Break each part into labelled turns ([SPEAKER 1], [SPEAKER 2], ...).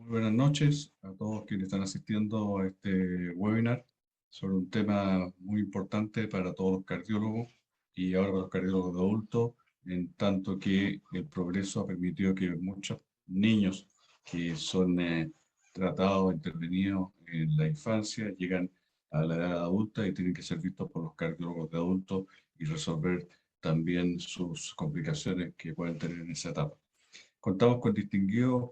[SPEAKER 1] Muy buenas noches a todos quienes están asistiendo a este webinar sobre un tema muy importante para todos los cardiólogos y ahora para los cardiólogos de adultos, en tanto que el progreso ha permitido que muchos niños que son tratados, intervenidos en la infancia, llegan a la edad adulta y tienen que ser vistos por los cardiólogos de adultos y resolver también sus complicaciones que pueden tener en esa etapa. Contamos con distinguidos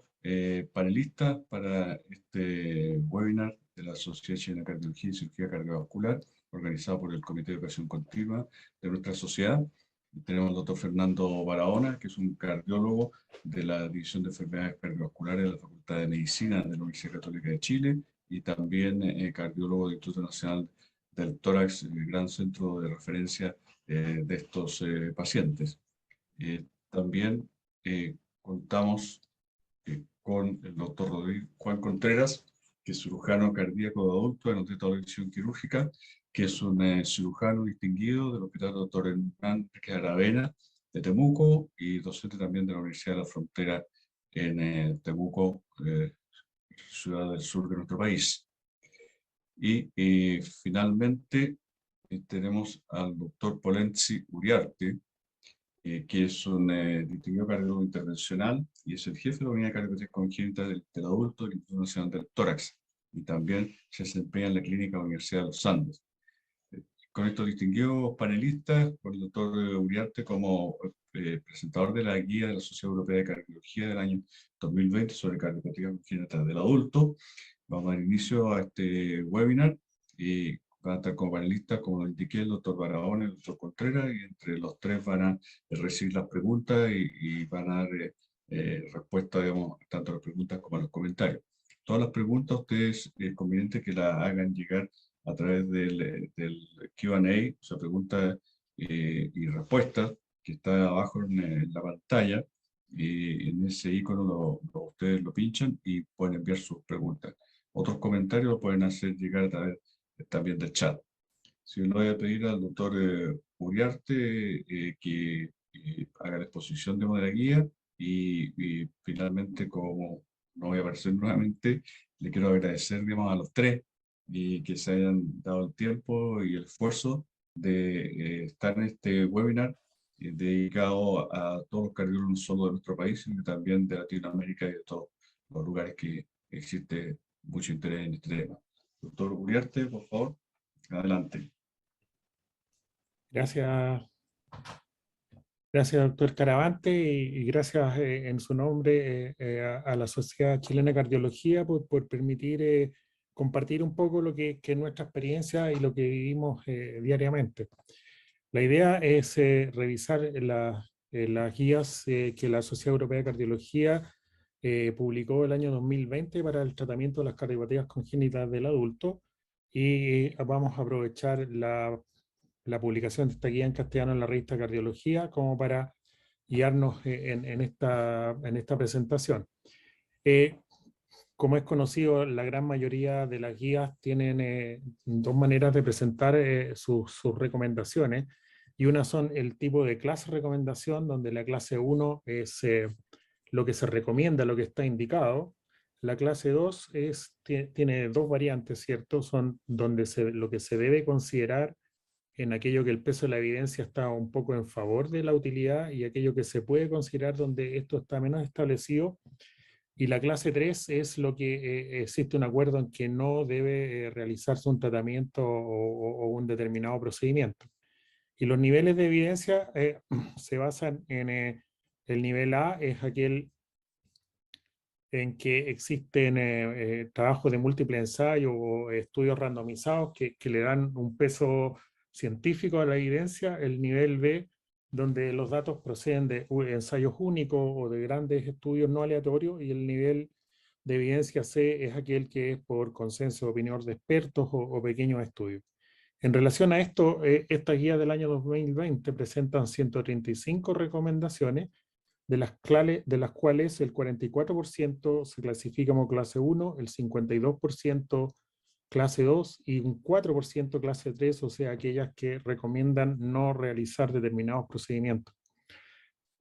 [SPEAKER 1] panelistas para este webinar de la Sociedad Chilena de Cardiología y Cirugía Cardiovascular, organizado por el Comité de Educación Continua de nuestra sociedad. Tenemos al doctor Fernando Barahona, que es un cardiólogo de la División de Enfermedades Cardiovasculares de la Facultad de Medicina de la Universidad Católica de Chile y también cardiólogo del Instituto Nacional del Tórax, el gran centro de referencia de estos pacientes. También contamos con el doctor Juan Contreras, que es cirujano cardíaco de adulto en odontología quirúrgica, que es un cirujano distinguido del Hospital Dr. Hernán Aravena de Temuco y docente también de la Universidad de la Frontera en Temuco, ciudad del sur de nuestro país. Y finalmente tenemos al doctor Polenzi Uriarte, que es un distinguido cardiólogo intervencional y es el jefe de la unidad de cardiopatía congénita del adulto del Instituto Nacional del Tórax, y también se desempeña en la clínica de la Universidad de los Andes. Con estos distinguidos panelistas, con el doctor Uriarte como presentador de la guía de la Sociedad Europea de Cardiología del año 2020 sobre cardiopatía congénita del adulto, vamos a dar inicio a este webinar y van a estar como panelistas, como lo indiqué, el doctor Barahona y el doctor Contreras, y entre los tres van a recibir las preguntas y van a dar respuesta, digamos, tanto a las preguntas como a los comentarios. Todas las preguntas ustedes es conveniente que las hagan llegar a través del Q&A, o sea, preguntas y respuestas, que está abajo en la pantalla, y en ese icono ustedes lo pinchan y pueden enviar sus preguntas. Otros comentarios lo pueden hacer llegar a través también del chat. Si le voy a pedir al doctor Uriarte que haga la exposición de la guía y finalmente, como no voy a aparecer nuevamente, le quiero agradecer, digamos, a los tres y que se hayan dado el tiempo y el esfuerzo de estar en este webinar dedicado a todos los cardiólogos no solo de nuestro país, sino también de Latinoamérica y de todos los lugares que existe mucho interés en este tema. Doctor Uriarte, por favor, adelante.
[SPEAKER 2] Gracias, doctor Caravante, y gracias en su nombre a la Sociedad Chilena de Cardiología por permitir compartir un poco lo que es nuestra experiencia y lo que vivimos diariamente. La idea es revisar las guías que la Sociedad Europea de Cardiología publicó el año 2020 para el tratamiento de las cardiopatías congénitas del adulto, y vamos a aprovechar la publicación de esta guía en castellano en la revista Cardiología como para guiarnos en esta presentación. Como es conocido, la gran mayoría de las guías tienen dos maneras de presentar sus recomendaciones, y una son el tipo de clase recomendación, donde la clase 1 es lo que se recomienda, lo que está indicado. La clase 2 tiene dos variantes, ¿cierto? Son donde lo que se debe considerar en aquello que el peso de la evidencia está un poco en favor de la utilidad, y aquello que se puede considerar donde esto está menos establecido. Y la clase 3 es lo que existe un acuerdo en que no debe realizarse un tratamiento o un determinado procedimiento. Y los niveles de evidencia se basan en el nivel A, es aquel en que existen trabajos de múltiple ensayo o estudios randomizados que le dan un peso científico a la evidencia. El nivel B, donde los datos proceden de ensayos únicos o de grandes estudios no aleatorios, y el nivel de evidencia C es aquel que es por consenso de opinión de expertos o pequeños estudios. En relación a esto, esta guía del año 2020 presentan 135 recomendaciones, de las cuales el 44% se clasifica como clase 1, el 52% clase 2 y un 4% clase 3, o sea, aquellas que recomiendan no realizar determinados procedimientos.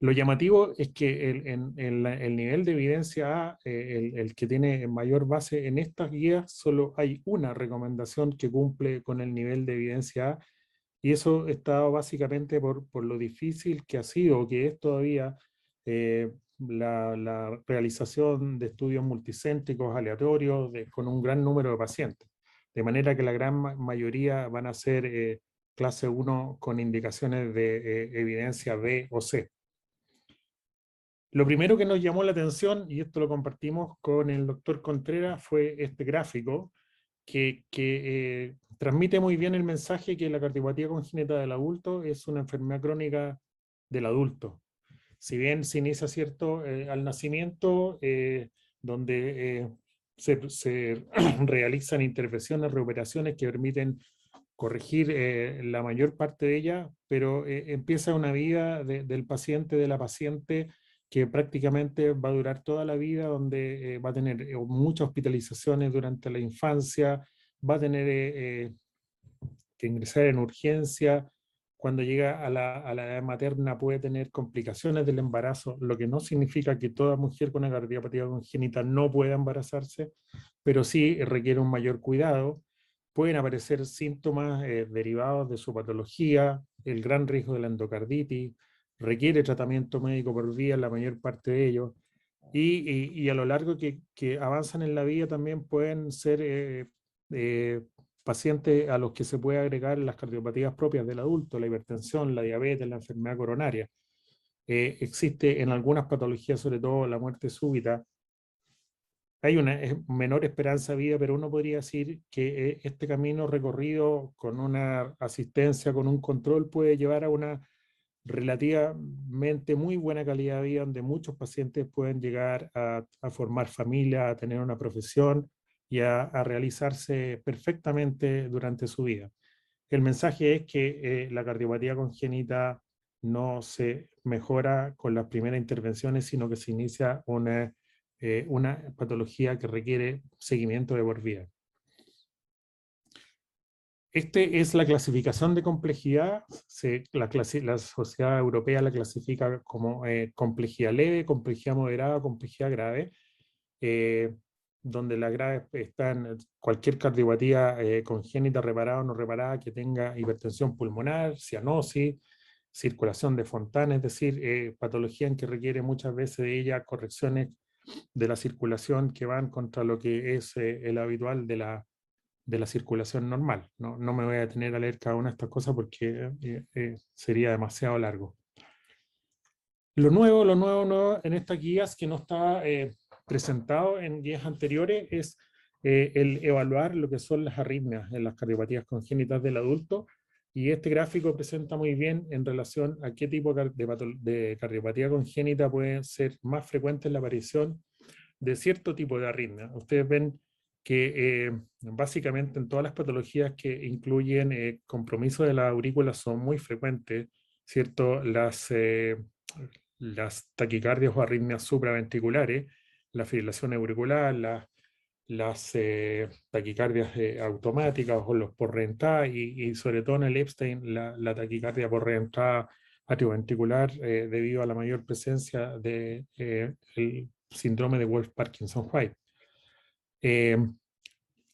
[SPEAKER 2] Lo llamativo es que el nivel de evidencia A, el que tiene mayor base en estas guías, solo hay una recomendación que cumple con el nivel de evidencia A, y eso está básicamente por lo difícil que ha sido, que es todavía la realización de estudios multicéntricos aleatorios con un gran número de pacientes. De manera que la gran mayoría van a ser clase 1 con indicaciones de evidencia B o C. Lo primero que nos llamó la atención, y esto lo compartimos con el doctor Contreras, fue este gráfico que transmite muy bien el mensaje que la cardiopatía congénita del adulto es una enfermedad crónica del adulto. Si bien se inicia, ¿cierto?, al nacimiento, donde se realizan intervenciones, reoperaciones que permiten corregir la mayor parte de ella, pero empieza una vida del paciente, de la paciente, que prácticamente va a durar toda la vida, donde va a tener muchas hospitalizaciones durante la infancia, va a tener que ingresar en urgencia. Cuando llega a la edad materna puede tener complicaciones del embarazo, lo que no significa que toda mujer con una cardiopatía congénita no pueda embarazarse, pero sí requiere un mayor cuidado. Pueden aparecer síntomas derivados de su patología, el gran riesgo de la endocarditis, requiere tratamiento médico por vía, la mayor parte de ellos, y a lo largo que avanzan en la vida también pueden ser pacientes a los que se puede agregar las cardiopatías propias del adulto, la hipertensión, la diabetes, la enfermedad coronaria. Existe en algunas patologías, sobre todo la muerte súbita. Hay una menor esperanza de vida, pero uno podría decir que este camino recorrido con una asistencia, con un control, puede llevar a una relativamente muy buena calidad de vida, donde muchos pacientes pueden llegar a formar familia, a tener una profesión y a realizarse perfectamente durante su vida. El mensaje es que la cardiopatía congénita no se mejora con las primeras intervenciones, sino que se inicia una patología que requiere seguimiento de por vida. Este es la clasificación de complejidad. La Sociedad Europea la clasifica como complejidad leve, complejidad moderada, complejidad grave, donde la grave está en cualquier cardiopatía congénita, reparada o no reparada, que tenga hipertensión pulmonar, cianosis, circulación de Fontana, es decir, patología en que requiere muchas veces de ella correcciones de la circulación que van contra lo que es el habitual de la circulación normal. No me voy a detener a leer cada una de estas cosas porque sería demasiado largo. Lo nuevo en estas guías que no está presentado en guías anteriores es el evaluar lo que son las arritmias en las cardiopatías congénitas del adulto, y este gráfico presenta muy bien en relación a qué tipo de cardiopatía congénita puede ser más frecuente en la aparición de cierto tipo de arritmia. Ustedes ven que básicamente en todas las patologías que incluyen compromiso de la aurícula son muy frecuentes, ¿cierto? Las taquicardias o arritmias supraventriculares, la fibrilación auricular, las taquicardias automáticas o los por reentrada, y sobre todo en el Epstein la taquicardia por reentrada atrioventricular debido a la mayor presencia del síndrome de Wolff-Parkinson-White.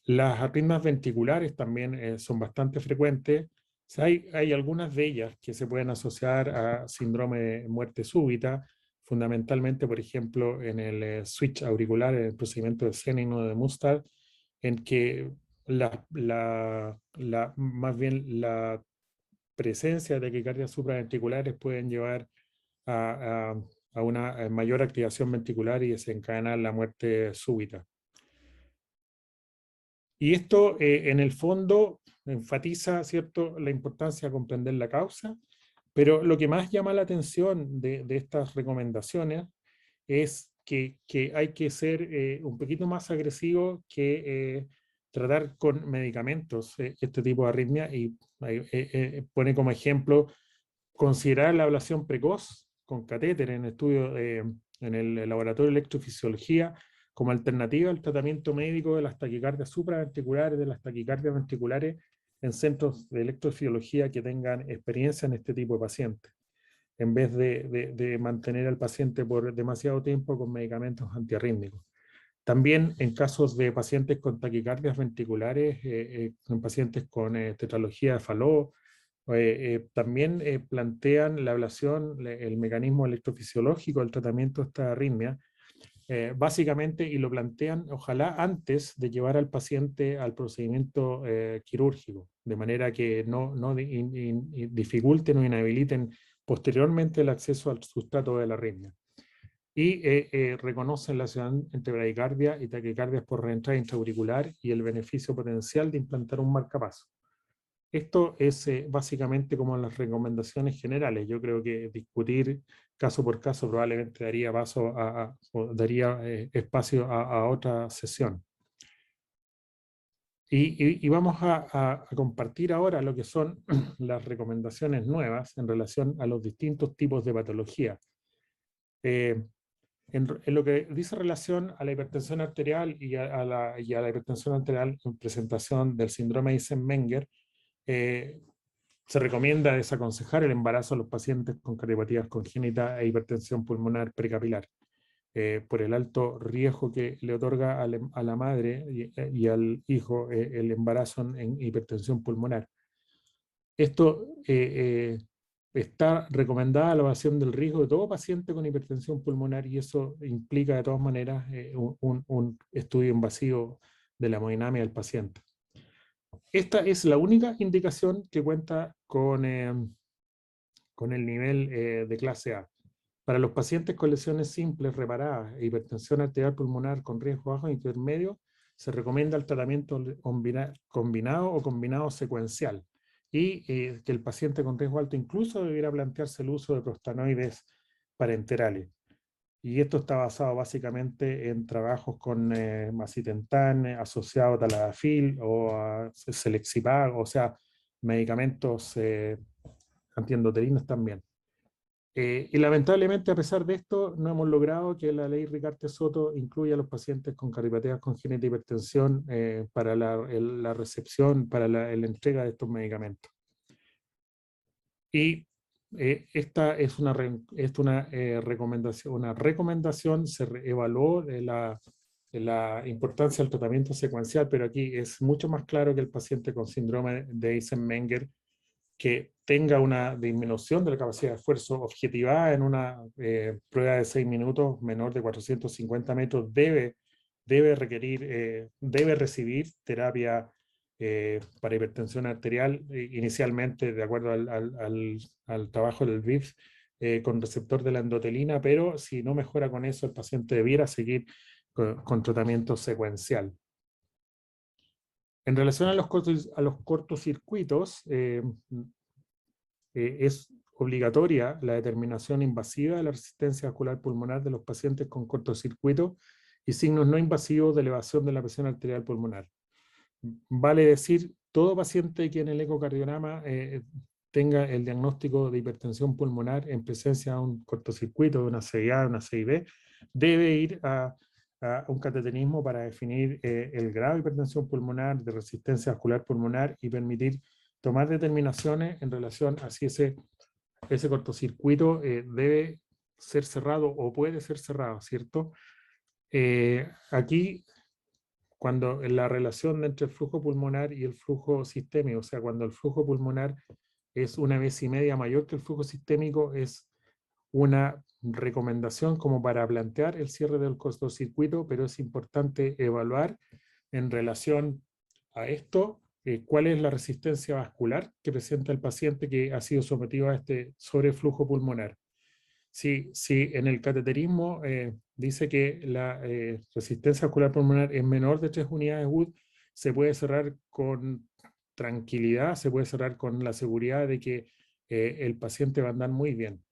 [SPEAKER 2] Las arritmias ventriculares también son bastante frecuentes. O sea, hay algunas de ellas que se pueden asociar a síndrome de muerte súbita, fundamentalmente, por ejemplo, en el switch auricular, en el procedimiento de Senning de Mustard, en que más bien la presencia de taquicardias supraventriculares pueden llevar a una mayor activación ventricular y desencadenar la muerte súbita. Y esto, en el fondo, enfatiza, ¿cierto?, la importancia de comprender la causa, pero lo que más llama la atención de estas recomendaciones es que hay que ser un poquito más agresivo que tratar con medicamentos este tipo de arritmia, y pone como ejemplo considerar la ablación precoz con catéter en estudio en el laboratorio de electrofisiología como alternativa al tratamiento médico de las taquicardias supraventriculares, de las taquicardias ventriculares, en centros de electrofisiología que tengan experiencia en este tipo de pacientes. en vez de mantener al paciente por demasiado tiempo con medicamentos antiarrítmicos. También en casos de pacientes con taquicardias ventriculares, en pacientes con tetralogía de Fallot, también plantean la ablación, el mecanismo electrofisiológico del tratamiento de esta arritmia, básicamente, y lo plantean ojalá antes de llevar al paciente al procedimiento quirúrgico, de manera que no dificulten o inhabiliten posteriormente el acceso al sustrato de la arritmia. Y reconocen la asociación entre bradicardia y taquicardias por reentrada intraauricular y el beneficio potencial de implantar un marcapaso. Esto es básicamente como las recomendaciones generales. Yo creo que discutir caso por caso probablemente daría paso o daría espacio a otra sesión. Y vamos a compartir ahora lo que son las recomendaciones nuevas en relación a los distintos tipos de patología. En lo que dice relación a la hipertensión arterial y a la hipertensión arterial en presentación del síndrome de Eisenmenger, se recomienda desaconsejar el embarazo a los pacientes con cardiopatías congénitas e hipertensión pulmonar precapilar, por el alto riesgo que le otorga a la madre y al hijo el embarazo en hipertensión pulmonar. Esto está recomendada la evaluación del riesgo de todo paciente con hipertensión pulmonar y eso implica de todas maneras un estudio invasivo de la hemodinamia del paciente. Esta es la única indicación que cuenta con el nivel de clase A. Para los pacientes con lesiones simples reparadas e hipertensión arterial pulmonar con riesgo bajo e intermedio, se recomienda el tratamiento combinado o combinado secuencial y que el paciente con riesgo alto incluso debiera plantearse el uso de prostanoides parenterales. Y esto está basado básicamente en trabajos con macitentan asociado a tadalafil o a selexipag, o sea, medicamentos antiendoterinos también. Y lamentablemente, a pesar de esto, no hemos logrado que la ley Ricarte-Soto incluya a los pacientes con cardiopatías congénitas y hipertensión para la recepción, para la entrega de estos medicamentos. Y esta es una recomendación, se evaluó la importancia del tratamiento secuencial, pero aquí es mucho más claro que el paciente con síndrome de Eisenmenger que tenga una disminución de la capacidad de esfuerzo objetivada en una prueba de 6 minutos menor de 450 metros debe recibir terapia para hipertensión arterial, inicialmente de acuerdo al trabajo del VIPS, con receptor de la endotelina, pero si no mejora con eso, el paciente debiera seguir con tratamiento secuencial. En relación a los cortocircuitos, es obligatoria la determinación invasiva de la resistencia vascular pulmonar de los pacientes con cortocircuito y signos no invasivos de elevación de la presión arterial pulmonar. Vale decir, todo paciente que en el ecocardiograma tenga el diagnóstico de hipertensión pulmonar en presencia de un cortocircuito, de una CIA, de una CIB, debe ir a un cateterismo para definir el grado de hipertensión pulmonar, de resistencia vascular pulmonar y permitir tomar determinaciones en relación a si ese cortocircuito debe ser cerrado o puede ser cerrado, ¿cierto? Aquí, cuando en la relación entre el flujo pulmonar y el flujo sistémico, o sea, cuando el flujo pulmonar es 1,5 veces mayor que el flujo sistémico, es una recomendación como para plantear el cierre del cortocircuito, pero es importante evaluar en relación a esto cuál es la resistencia vascular que presenta el paciente que ha sido sometido a este sobreflujo pulmonar. Si en el cateterismo dice que la resistencia vascular pulmonar es menor de 3 unidades Wood, se puede cerrar con tranquilidad, se puede cerrar con la seguridad de que el paciente va a andar muy bien.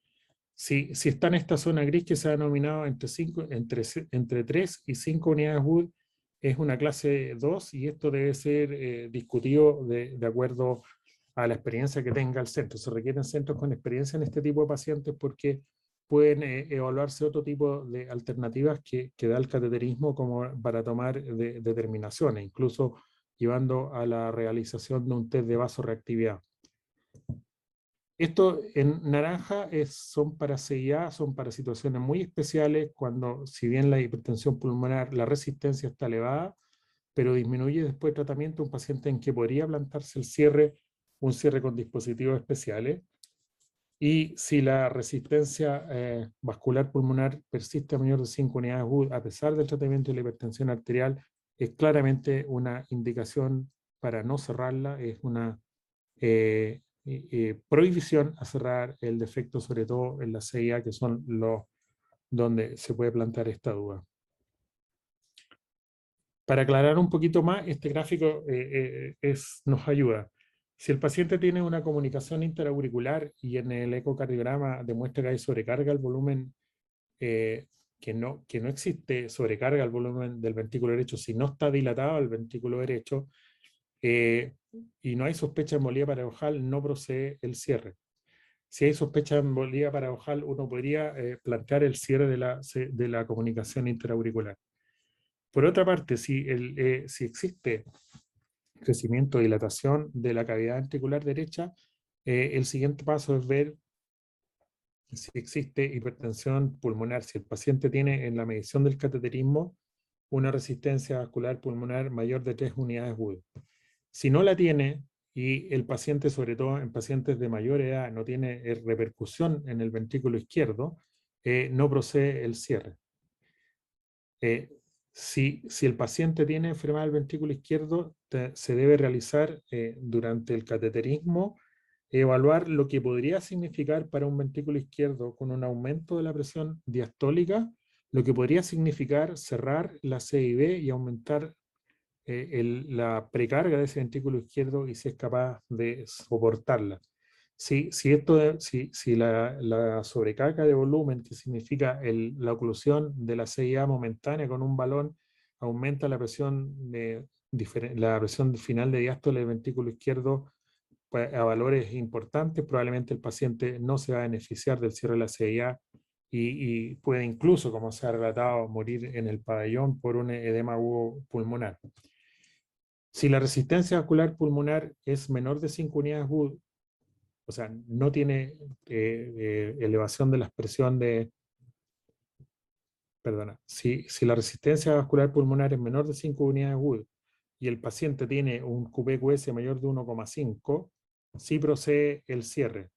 [SPEAKER 2] Si está en esta zona gris que se ha denominado entre 3 y 5 unidades Wood, es una clase 2 y esto debe ser discutido de acuerdo a la experiencia que tenga el centro. Se requieren centros con experiencia en este tipo de pacientes porque pueden evaluarse otro tipo de alternativas que da el cateterismo como para tomar determinaciones, incluso llevando a la realización de un test de vasorreactividad. Esto en naranja son para CIA, son para situaciones muy especiales, cuando si bien la hipertensión pulmonar, la resistencia está elevada, pero disminuye después de tratamiento, un paciente en que podría plantarse un cierre con dispositivos especiales. Y si la resistencia vascular pulmonar persiste a mayor de 5 unidades UD, a pesar del tratamiento de la hipertensión arterial, es claramente una indicación para no cerrarla, es una prohibición a cerrar el defecto, sobre todo en la CIA, que son los donde se puede plantear esta duda. Para aclarar un poquito más, este gráfico nos ayuda. Si el paciente tiene una comunicación interauricular y en el ecocardiograma demuestra que hay sobrecarga al volumen, que no existe sobrecarga al volumen del ventrículo derecho, si no está dilatado el ventrículo derecho, y no hay sospecha de embolía paradojal, no procede el cierre. Si hay sospecha de embolía paradojal, uno podría plantear el cierre de la comunicación interauricular. Por otra parte, si existe crecimiento o dilatación de la cavidad ventricular derecha, el siguiente paso es ver si existe hipertensión pulmonar, si el paciente tiene en la medición del cateterismo una resistencia vascular pulmonar mayor de 3 unidades UD. Si no la tiene y el paciente, sobre todo en pacientes de mayor edad, no tiene repercusión en el ventrículo izquierdo, no procede el cierre. Si el paciente tiene enfermedad del ventrículo izquierdo, se debe realizar durante el cateterismo, evaluar lo que podría significar para un ventrículo izquierdo con un aumento de la presión diastólica, lo que podría significar cerrar la CIB y aumentar la precarga de ese ventrículo izquierdo, y si es capaz de soportarla. Si la sobrecarga de volumen, que significa la oclusión de la CIA momentánea con un balón, aumenta la presión final de diástole del ventrículo izquierdo a valores importantes, probablemente el paciente no se va a beneficiar del cierre de la CIA y puede incluso, como se ha relatado, morir en el pabellón por un edema pulmonar. Si la resistencia vascular pulmonar es menor de 5 unidades UD, o sea, no tiene elevación de la expresión de, perdona, si la resistencia vascular pulmonar es menor de 5 unidades UD y el paciente tiene un QPQS mayor de 1,5, sí procede el cierre.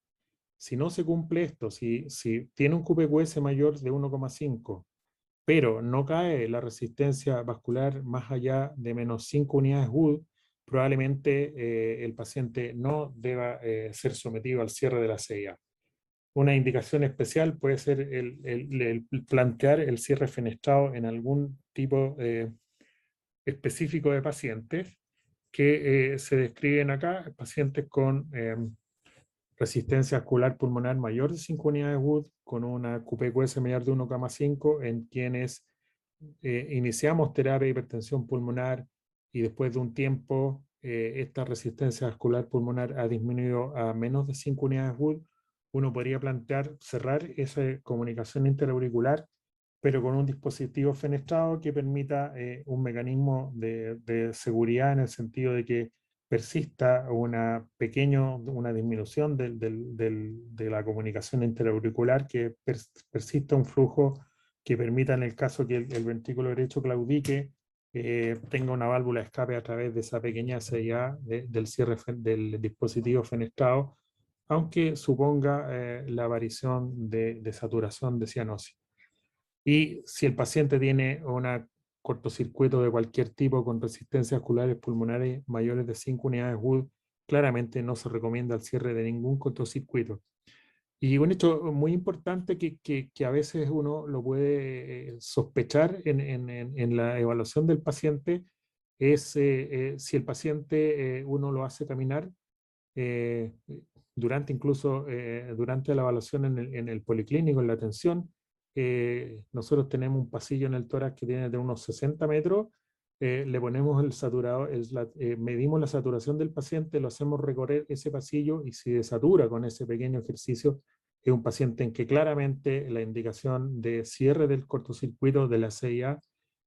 [SPEAKER 2] Si no se cumple esto, si tiene un QPQS mayor de 1,5, pero no cae la resistencia vascular más allá de menos 5 unidades UD, probablemente el paciente no deba ser sometido al cierre de la CIA. Una indicación especial puede ser el plantear el cierre fenestrado en algún tipo específico de pacientes que se describen acá, pacientes con resistencia vascular pulmonar mayor de 5 unidades UD, con una QPQS mayor de 1,5, en quienes iniciamos terapia de hipertensión pulmonar y después de un tiempo esta resistencia vascular pulmonar ha disminuido a menos de 5 unidades UD, uno podría plantear cerrar esa comunicación interauricular, pero con un dispositivo fenestrado que permita un mecanismo de seguridad, en el sentido de que persista una disminución de la comunicación interauricular, que persista un flujo que permita, en el caso que el ventrículo derecho claudique, tenga una válvula de escape a través de esa pequeña CIA del cierre del dispositivo fenestrado, aunque suponga la aparición de saturación de cianosis. Y si el paciente tiene un cortocircuito de cualquier tipo con resistencias vasculares pulmonares mayores de 5 unidades UD, claramente no se recomienda el cierre de ningún cortocircuito. Y un hecho muy importante que a veces uno lo puede sospechar en la evaluación del paciente es si el paciente uno lo hace caminar eh, durante la evaluación en el policlínico, en la atención. Nosotros tenemos un pasillo en el tórax que tiene de unos 60 metros, le ponemos el saturador, medimos la saturación del paciente, lo hacemos recorrer ese pasillo, y si desatura con ese pequeño ejercicio, es un paciente en que claramente la indicación de cierre del cortocircuito de la CIA,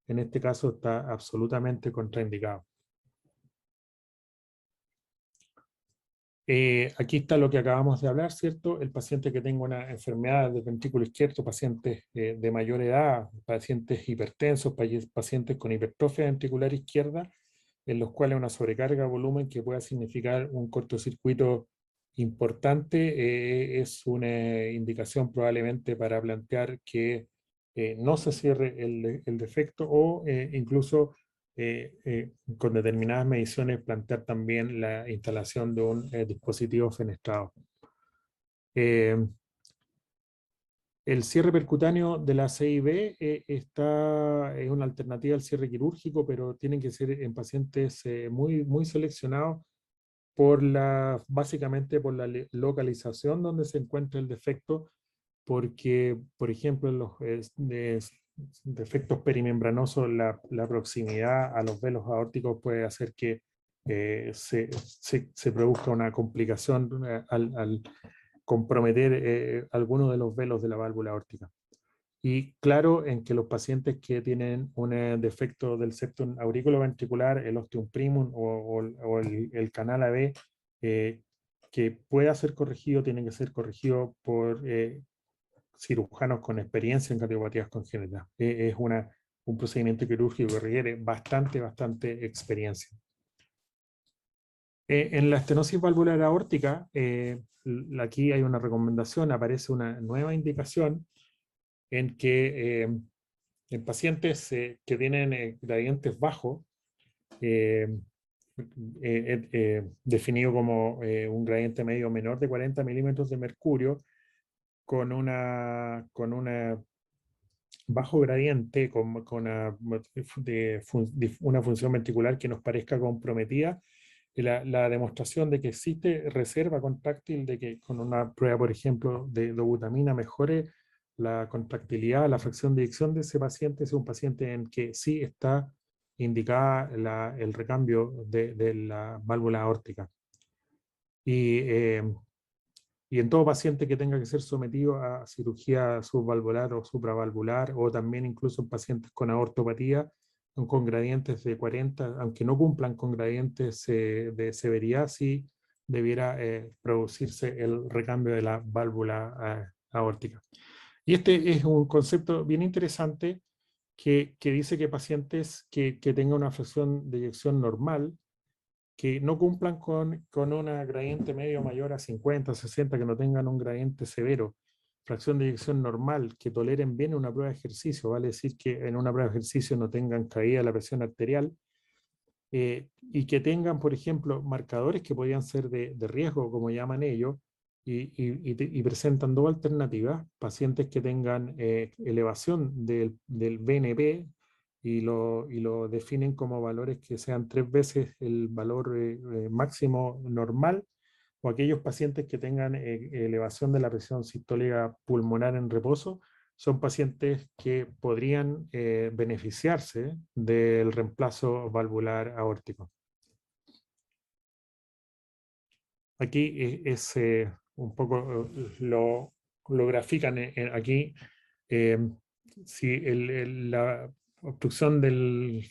[SPEAKER 2] en este caso, está absolutamente contraindicado. Aquí está lo que acabamos de hablar, ¿cierto? El paciente que tenga una enfermedad del ventrículo izquierdo, pacientes de mayor edad, pacientes hipertensos, pacientes con hipertrofia ventricular izquierda, en los cuales una sobrecarga de volumen que pueda significar un cortocircuito importante, es una indicación probablemente para plantear que no se cierre el defecto o incluso con determinadas mediciones plantear también la instalación de un dispositivo fenestrado. El cierre percutáneo de la CIB es una alternativa al cierre quirúrgico, pero tienen que ser en pacientes muy seleccionados básicamente por la localización donde se encuentra el defecto, porque, por ejemplo, en los defectos perimembranosos, la proximidad a los velos aórticos puede hacer que se produzca una complicación al comprometer alguno de los velos de la válvula aórtica. Y claro, en que los pacientes que tienen un defecto del septum aurículo-ventricular, el ostium primum o el canal AB, que pueda ser corregido, tiene que ser corregido por cirujanos con experiencia en cardiopatías congénitas. Es un procedimiento quirúrgico que requiere bastante experiencia. En la estenosis valvular aórtica, aquí hay una recomendación, aparece una nueva indicación en que en pacientes que tienen gradientes bajos, definido como un gradiente medio menor de 40 milímetros de mercurio, con una bajo gradiente, con una función ventricular que nos parezca comprometida, la demostración de que existe reserva contráctil, de que con una prueba, por ejemplo, de dobutamina mejore la contractilidad, la fracción de eyección de ese paciente, es un paciente en que sí está indicada el recambio de la válvula aórtica. Y en todo paciente que tenga que ser sometido a cirugía subvalvular o supravalvular, o también incluso en pacientes con aortopatía, con gradientes de 40, aunque no cumplan con gradientes de severidad, sí debiera producirse el recambio de la válvula aórtica. Y este es un concepto bien interesante que dice que pacientes que tengan una fracción de eyección normal, que no cumplan con una gradiente medio mayor a 50, 60, que no tengan un gradiente severo, fracción de eyección normal, que toleren bien una prueba de ejercicio, vale decir que en una prueba de ejercicio no tengan caída de la presión arterial, y que tengan, por ejemplo, marcadores que podrían ser de riesgo, como llaman ellos, y presentan dos alternativas: pacientes que tengan elevación del BNP, y lo definen como valores que sean 3 veces el valor máximo normal, o aquellos pacientes que tengan elevación de la presión sistólica pulmonar en reposo. Son pacientes que podrían beneficiarse del reemplazo valvular aórtico. Aquí es un poco lo grafican aquí. Si la obstrucción del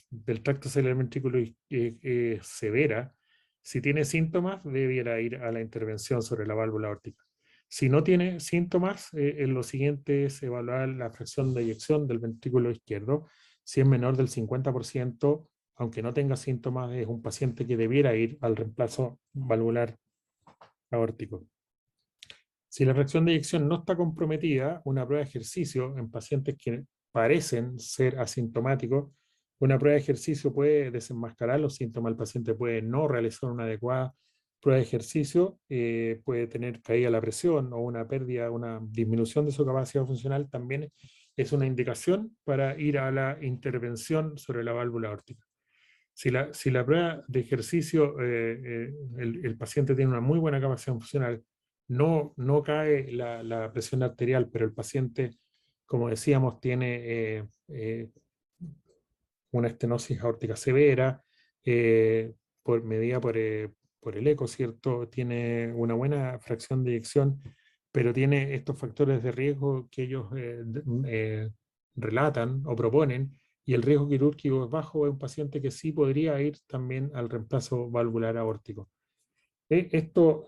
[SPEAKER 2] tracto cerebral ventrículo es severa, si tiene síntomas, debiera ir a la intervención sobre la válvula aórtica. Si no tiene síntomas, lo siguiente es evaluar la fracción de eyección del ventrículo izquierdo. Si es menor del 50%, aunque no tenga síntomas, es un paciente que debiera ir al reemplazo valvular aórtico. Si la fracción de eyección no está comprometida, una prueba de ejercicio en pacientes que parecen ser asintomáticos, una prueba de ejercicio puede desenmascarar los síntomas. El paciente puede no realizar una adecuada prueba de ejercicio, puede tener caída de la presión o una pérdida, una disminución de su capacidad funcional. También es una indicación para ir a la intervención sobre la válvula aórtica. Si la prueba de ejercicio, el paciente tiene una muy buena capacidad funcional, no cae la presión arterial, pero el paciente, como decíamos, tiene una estenosis aórtica severa, medida por el eco, ¿cierto? Tiene una buena fracción de eyección, pero tiene estos factores de riesgo que ellos relatan o proponen, y el riesgo quirúrgico es bajo. Es un paciente que sí podría ir también al reemplazo valvular aórtico. Esto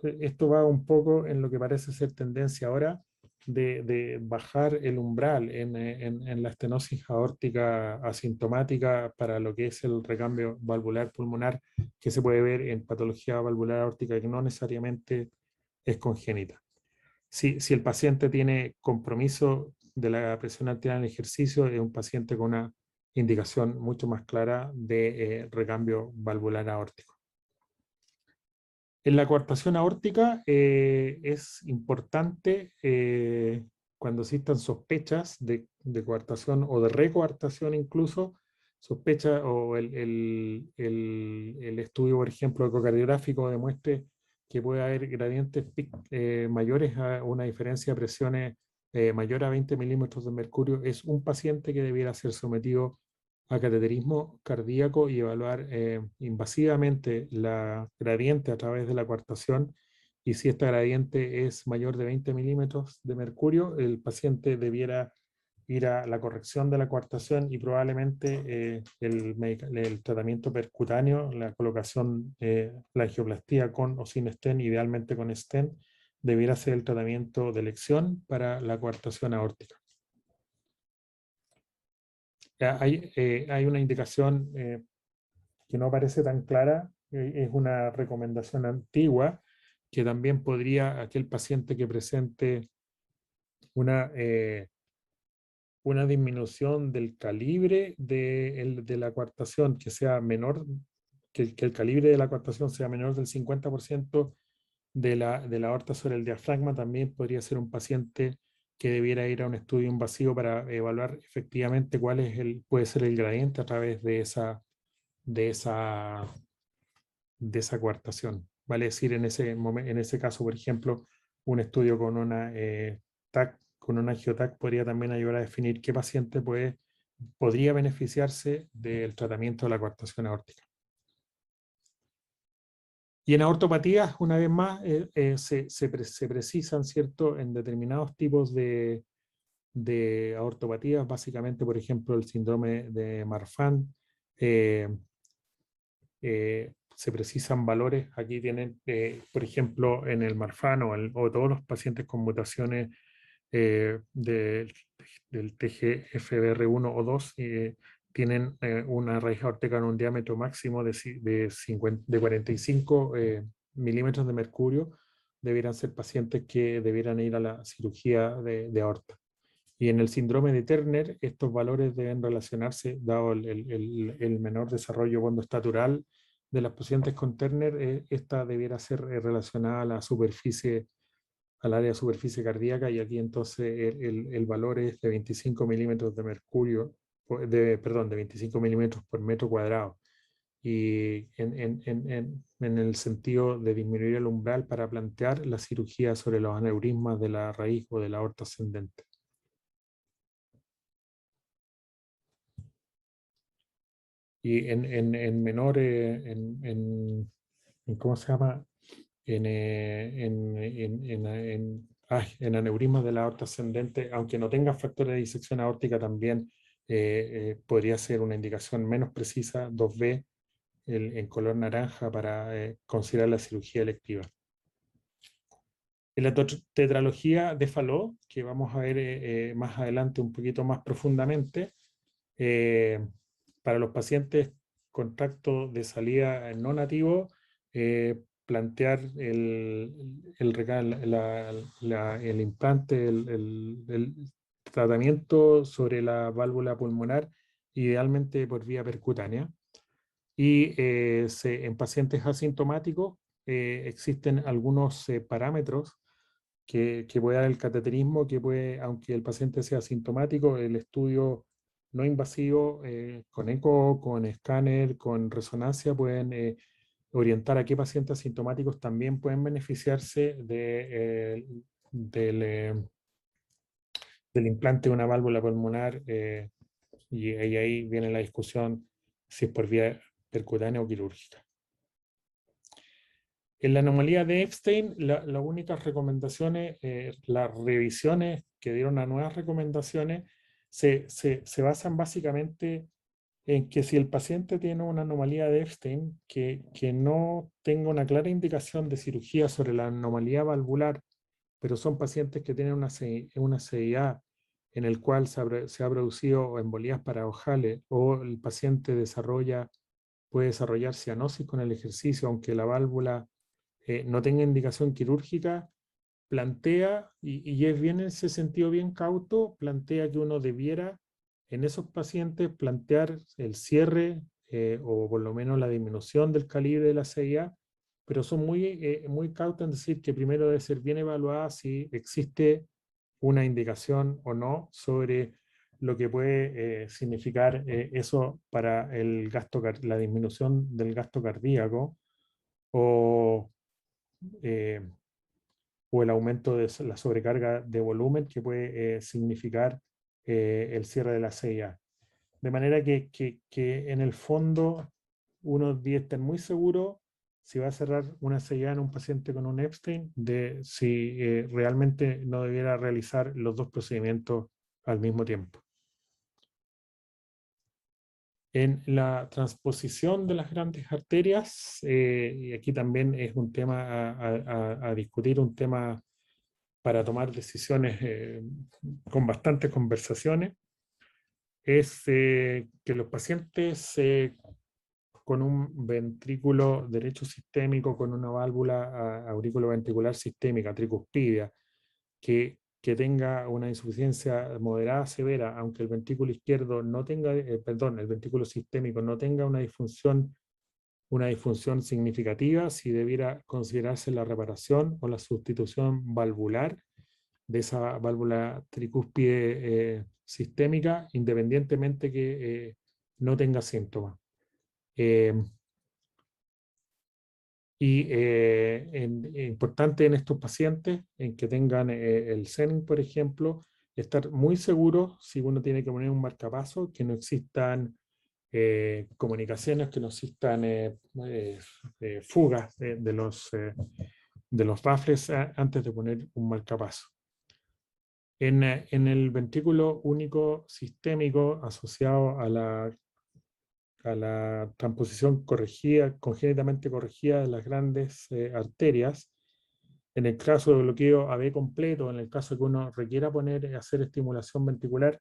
[SPEAKER 2] va un poco en lo que parece ser tendencia ahora de bajar el umbral en la estenosis aórtica asintomática para lo que es el recambio valvular pulmonar que se puede ver en patología valvular aórtica que no necesariamente es congénita. Si el paciente tiene compromiso de la presión arterial en el ejercicio, es un paciente con una indicación mucho más clara de recambio valvular aórtico. En la coartación aórtica es importante cuando existan sospechas de coartación o de recoartación incluso, sospecha o el estudio, por ejemplo, ecocardiográfico demuestre que puede haber gradientes mayores a una diferencia de presiones mayor a 20 milímetros de mercurio, es un paciente que debiera ser sometido a cateterismo cardíaco y evaluar invasivamente la gradiente a través de la coartación. Y si esta gradiente es mayor de 20 milímetros de mercurio, el paciente debiera ir a la corrección de la coartación y probablemente el tratamiento percutáneo, la colocación, la angioplastía con o sin stent, idealmente con stent, debiera ser el tratamiento de elección para la coartación aórtica. Hay una indicación que no parece tan clara, es una recomendación antigua, que también podría aquel paciente que presente una disminución del calibre de la coartación, que sea menor, que el calibre de la coartación sea menor del 50% de la aorta sobre el diafragma, también podría ser un paciente que debiera ir a un estudio invasivo para evaluar efectivamente cuál puede ser el gradiente a través de esa, de esa coartación. Vale decir, en ese caso, por ejemplo, un estudio con una TAC, con un angioTAC podría también ayudar a definir qué paciente podría beneficiarse del tratamiento de la coartación aórtica. Y en aortopatías, una vez más, se precisan, ¿cierto?, en determinados tipos de aortopatías, básicamente, por ejemplo, el síndrome de Marfan, se precisan valores. Aquí tienen, por ejemplo, en el Marfan o todos los pacientes con mutaciones del TGFBR1 o 2 tienen una raíz aórtica en un diámetro máximo de 45 milímetros de mercurio, debieran ser pacientes que debieran ir a la cirugía de aorta. Y en el síndrome de Turner, estos valores deben relacionarse, dado el menor desarrollo bondostatural de las pacientes con Turner, esta debiera ser relacionada a la superficie, al área de superficie cardíaca, y aquí entonces el valor es de 25 milímetros de mercurio, perdón, de 25 milímetros por metro cuadrado. Y en el sentido de disminuir el umbral para plantear la cirugía sobre los aneurismas de la raíz o de la aorta ascendente. Y en menores, ¿cómo se llama? En aneurismas de la aorta ascendente, aunque no tenga factores de disección aórtica, también podría ser una indicación menos precisa, 2B, en color naranja, para considerar la cirugía electiva. En la tetralogía de Fallot, que vamos a ver más adelante un poquito más profundamente, para los pacientes con tracto de salida no nativo, plantear el implante, el tratamiento sobre la válvula pulmonar, idealmente por vía percutánea. Y en pacientes asintomáticos existen algunos parámetros que puede dar el cateterismo, que puede, aunque el paciente sea asintomático, el estudio no invasivo con eco, con escáner, con resonancia, pueden orientar a qué pacientes asintomáticos también pueden beneficiarse del implante de una válvula pulmonar, y ahí viene la discusión si es por vía percutánea o quirúrgica. En la anomalía de Epstein, las únicas recomendaciones, las revisiones que dieron a nuevas recomendaciones, se basan básicamente en que si el paciente tiene una anomalía de Epstein, que no tenga una clara indicación de cirugía sobre la anomalía valvular, pero son pacientes que tienen una CIA en el cual se ha producido embolías paraojales o el paciente puede desarrollar cianosis con el ejercicio, aunque la válvula no tenga indicación quirúrgica, plantea, y es bien en ese sentido bien cauto, plantea que uno debiera en esos pacientes plantear el cierre o por lo menos la disminución del calibre de la CIA, pero son muy cautos en decir que primero debe ser bien evaluada si existe una indicación o no sobre lo que puede significar eso para el gasto, la disminución del gasto cardíaco o, eh, o el aumento de la sobrecarga de volumen que puede significar el cierre de la CIA. De manera que en el fondo uno debe estar muy seguro si va a cerrar una CIA en un paciente con un Epstein, de si realmente no debiera realizar los dos procedimientos al mismo tiempo. En la transposición de las grandes arterias, y aquí también es un tema a discutir, un tema para tomar decisiones con bastantes conversaciones, es que los pacientes con un ventrículo derecho sistémico, con una válvula auriculoventricular sistémica, tricuspidia, que tenga una insuficiencia moderada severa, aunque el ventrículo izquierdo no tenga, perdón, el ventrículo sistémico no tenga una disfunción significativa, si debiera considerarse la reparación o la sustitución valvular de esa válvula tricúspide sistémica, independientemente que no tenga síntomas. Eh, Importante en estos pacientes, en que tengan el CENIN, por ejemplo, estar muy seguros si uno tiene que poner un marcapaso, que no existan comunicaciones, que no existan fugas de los baffles antes de poner un marcapaso. En el ventrículo único sistémico asociado a la transposición corregida, congénitamente corregida de las grandes arterias, en el caso de bloqueo AB completo, en el caso de que uno requiera hacer estimulación ventricular,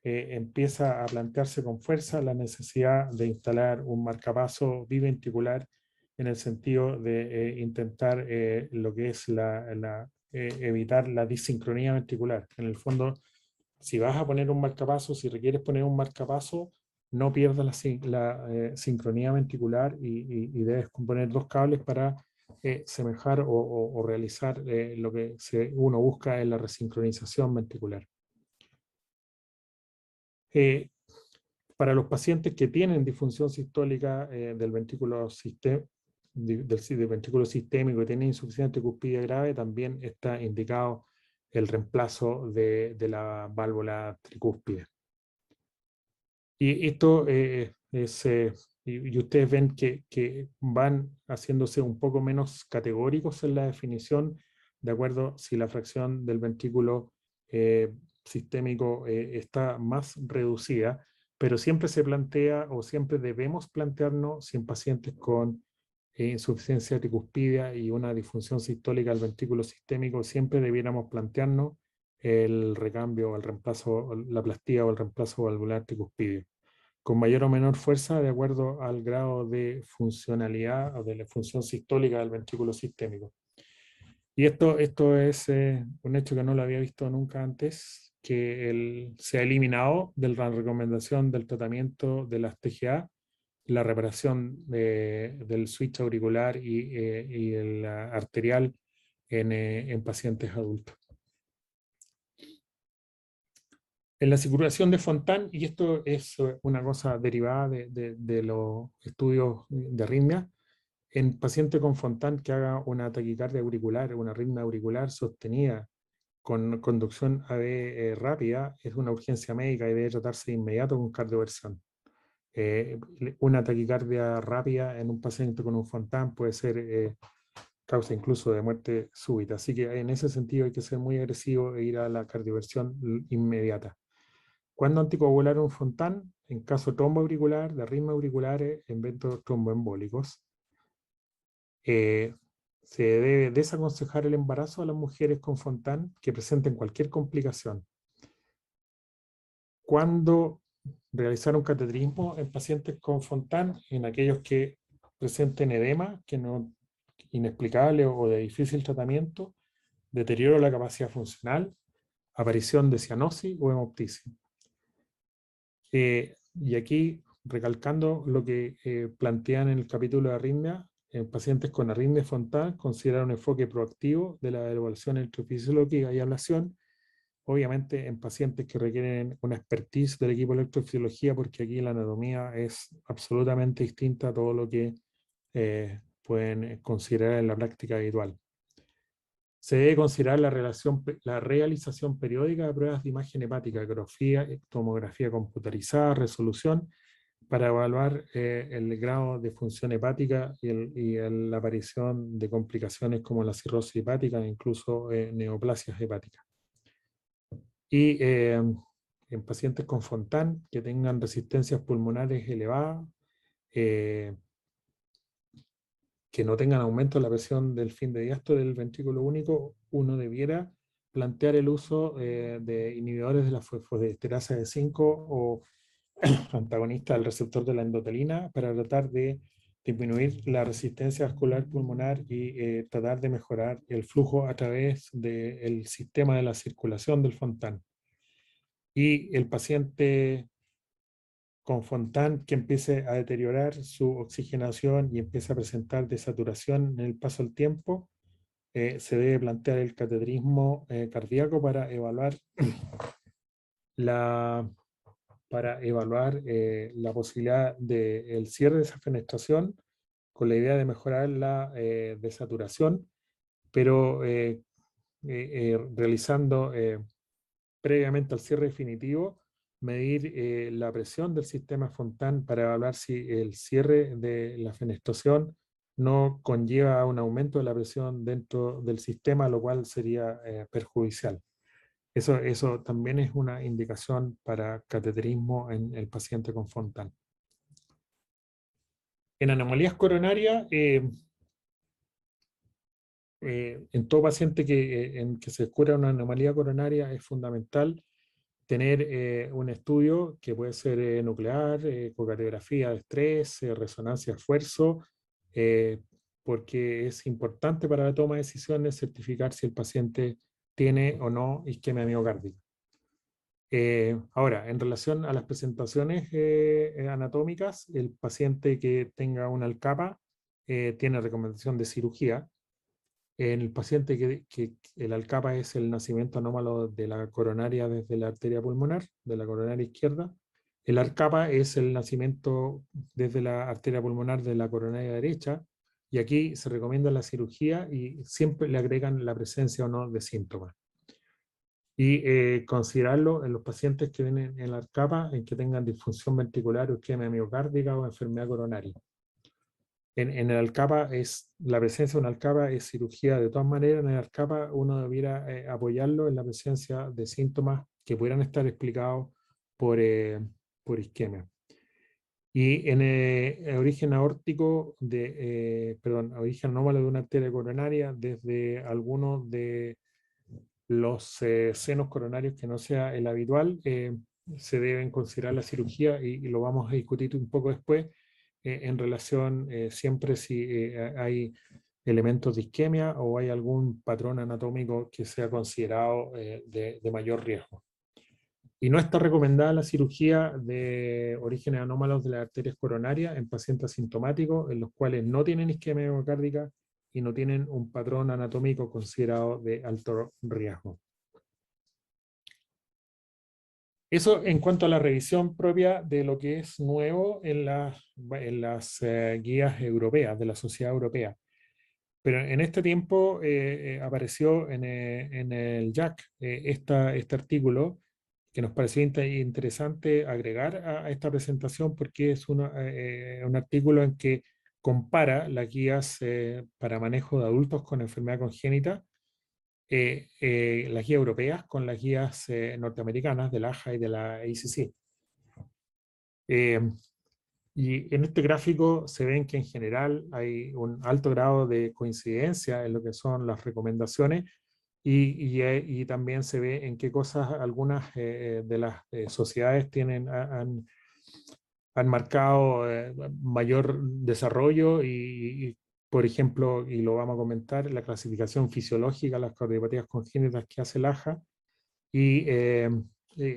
[SPEAKER 2] empieza a plantearse con fuerza la necesidad de instalar un marcapaso biventricular en el sentido de intentar lo que es evitar la disincronía ventricular. En el fondo, si vas a poner un marcapaso, si requieres poner un marcapaso, no pierdas la sincronía ventricular y debes poner dos cables para semejar o realizar lo que uno busca en la resincronización ventricular. Para los pacientes que tienen disfunción sistólica del ventrículo del ventrículo sistémico y tienen insuficiencia tricuspidia grave, también está indicado el reemplazo de la válvula tricúspide. Y esto y ustedes ven que van haciéndose un poco menos categóricos en la definición, de acuerdo si la fracción del ventrículo sistémico está más reducida, pero siempre se plantea o siempre debemos plantearnos si en pacientes con insuficiencia tricuspidia y una disfunción sistólica del ventrículo sistémico, siempre debiéramos plantearnos el recambio, el reemplazo, la plastía o el reemplazo valvular tricuspidio, con mayor o menor fuerza de acuerdo al grado de funcionalidad o de la función sistólica del ventrículo sistémico. Y esto es un hecho que no lo había visto nunca antes, que se ha eliminado de la recomendación del tratamiento de las TGA la reparación del switch auricular y el arterial en pacientes adultos. En la circulación de Fontan, y esto es una cosa derivada de los estudios de arritmia, en paciente con Fontan que haga una taquicardia auricular, una arritmia auricular sostenida con conducción AV rápida, es una urgencia médica y debe tratarse de inmediato con cardioversión. Una taquicardia rápida en un paciente con un Fontan puede ser causa incluso de muerte súbita. Así que en ese sentido hay que ser muy agresivo e ir a la cardioversión inmediata. ¿Cuándo anticoagular un Fontan? En caso tromboauricular, de arritmias auriculares, en eventos tromboembólicos. Se debe desaconsejar el embarazo a las mujeres con Fontan que presenten cualquier complicación. ¿Cuándo realizar un cateterismo en pacientes con Fontan? En aquellos que presenten edema, que no inexplicable o de difícil tratamiento, deterioro de la capacidad funcional, aparición de cianosis o hemoptisis. Y aquí, recalcando lo que plantean en el capítulo de arritmia, en pacientes con arritmia Fontan, considerar un enfoque proactivo de la evaluación electrofisiológica y ablación, obviamente en pacientes que requieren una expertise del equipo de electrofisiología, porque aquí la anatomía es absolutamente distinta a todo lo que pueden considerar en la práctica habitual. Se debe considerar la realización periódica de pruebas de imagen hepática, ecografía, tomografía computarizada, resolución, para evaluar el grado de función hepática y la aparición de complicaciones como la cirrosis hepática e incluso neoplasias hepáticas. Y en pacientes con Fontan que tengan resistencias pulmonares elevadas, que no tengan aumento en la presión del fin de diástole del ventrículo único, uno debiera plantear el uso de inhibidores de la fosfodiesterasa de 5 o antagonista del receptor de la endotelina para tratar de disminuir la resistencia vascular pulmonar y tratar de mejorar el flujo a través del sistema de la circulación del Fontan. Y el paciente con Fontan que empiece a deteriorar su oxigenación y empiece a presentar desaturación en el paso del tiempo, se debe plantear el cateterismo cardíaco para evaluar la posibilidad del cierre de esa fenestración con la idea de mejorar la desaturación, pero realizando previamente al cierre definitivo, medir la presión del sistema Fontan para evaluar si el cierre de la fenestración no conlleva un aumento de la presión dentro del sistema, lo cual sería perjudicial. Eso también es una indicación para cateterismo en el paciente con Fontan. En anomalías coronarias, en todo paciente en que se descubra una anomalía coronaria es fundamental tener un estudio que puede ser nuclear, ecocardiografía de estrés, resonancia de esfuerzo, porque es importante para la toma de decisiones certificar si el paciente tiene o no isquemia miocárdica. Ahora, en relación a las presentaciones anatómicas, el paciente que tenga una alcapa tiene recomendación de cirugía. En el paciente que el alcapa es el nacimiento anómalo de la coronaria desde la arteria pulmonar, de la coronaria izquierda, el alcapa es el nacimiento desde la arteria pulmonar de la coronaria derecha, y aquí se recomienda la cirugía y siempre le agregan la presencia o no de síntomas. Y considerarlo en los pacientes que tienen el alcapa en que tengan disfunción ventricular o isquemia miocárdica o enfermedad coronaria. En el alcapa la presencia de un alcapa es cirugía de todas maneras. En el alcapa uno debiera apoyarlo en la presencia de síntomas que pudieran estar explicados por isquemia. Y en el origen aórtico, origen anómalo de una arteria coronaria, desde algunos de los senos coronarios que no sea el habitual, se deben considerar la cirugía y lo vamos a discutir un poco después en relación siempre si hay elementos de isquemia o hay algún patrón anatómico que sea considerado de mayor riesgo. Y no está recomendada la cirugía de orígenes anómalos de las arterias coronarias en pacientes asintomáticos en los cuales no tienen isquemia miocárdica y no tienen un patrón anatómico considerado de alto riesgo. Eso en cuanto a la revisión propia de lo que es nuevo en las guías europeas, de la Sociedad Europea. Pero en este tiempo apareció en el JAC este artículo que nos pareció interesante agregar a esta presentación porque es un artículo en que compara las guías para manejo de adultos con enfermedad congénita las guías europeas con las guías norteamericanas de la AJA y de la ACC. Y en este gráfico se ven que en general hay un alto grado de coincidencia en lo que son las recomendaciones y también se ve en qué cosas algunas de las sociedades han marcado mayor desarrollo por ejemplo, y lo vamos a comentar, la clasificación fisiológica, las cardiopatías congénitas que hace el AJA y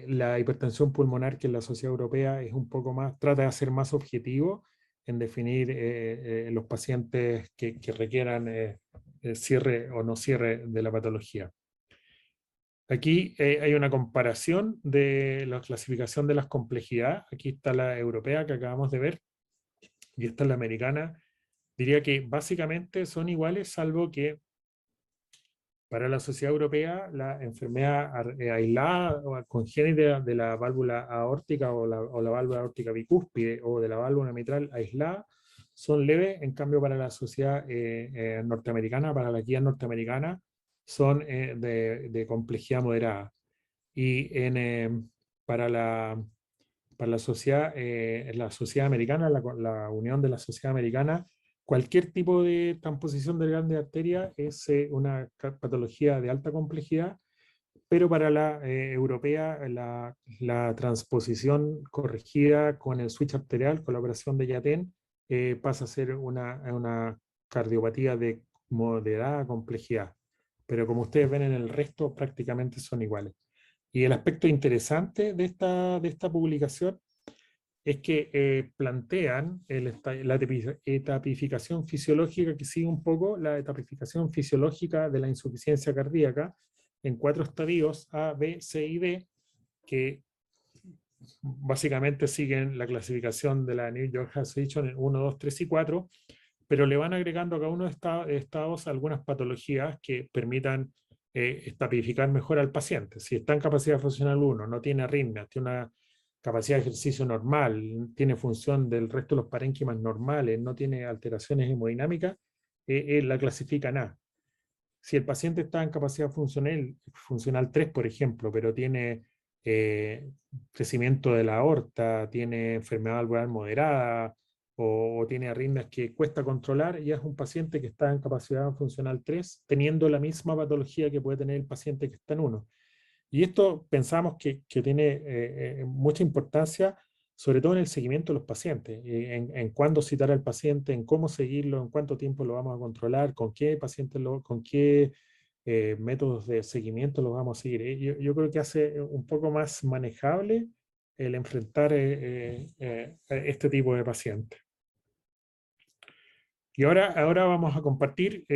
[SPEAKER 2] la hipertensión pulmonar, que en la Sociedad Europea es un poco más, trata de ser más objetivo en definir los pacientes que requieran cierre o no cierre de la patología. Aquí hay una comparación de la clasificación de las complejidades. Aquí está la europea que acabamos de ver y esta es la americana. Diría que básicamente son iguales, salvo que para la Sociedad Europea la enfermedad aislada o congénita de la válvula aórtica o la válvula aórtica bicúspide o de la válvula mitral aislada son leves, en cambio para la sociedad norteamericana, para la guía norteamericana, son de complejidad moderada. Y para la sociedad americana, la Unión de la Sociedad Americana, cualquier tipo de transposición de grande arteria es una patología de alta complejidad, pero para la europea, la transposición corregida con el switch arterial, con la operación de Yaten, pasa a ser una cardiopatía de moderada complejidad. Pero como ustedes ven en el resto, prácticamente son iguales. Y el aspecto interesante de esta publicación es que plantean la etapificación fisiológica, que sigue un poco la etapificación fisiológica de la insuficiencia cardíaca en 4 estadios A, B, C y D, que básicamente siguen la clasificación de la New York Association en 1, 2, 3 y 4, pero le van agregando a cada uno de estados algunas patologías que permitan etapificar mejor al paciente. Si está en capacidad funcional 1, no tiene arritmias, tiene una capacidad de ejercicio normal, tiene función del resto de los parénquimas normales, no tiene alteraciones hemodinámicas, la clasifican A. Si el paciente está en capacidad funcional 3, por ejemplo, pero tiene crecimiento de la aorta, tiene enfermedad valvular moderada o tiene arritmias que cuesta controlar, ya es un paciente que está en capacidad funcional 3, teniendo la misma patología que puede tener el paciente que está en 1. Y esto pensamos que tiene mucha importancia, sobre todo en el seguimiento de los pacientes, en cuándo citar al paciente, en cómo seguirlo, en cuánto tiempo lo vamos a controlar, con qué pacientes, con qué métodos de seguimiento lo vamos a seguir. Yo creo que hace un poco más manejable el enfrentar este tipo de pacientes. Y ahora vamos a compartir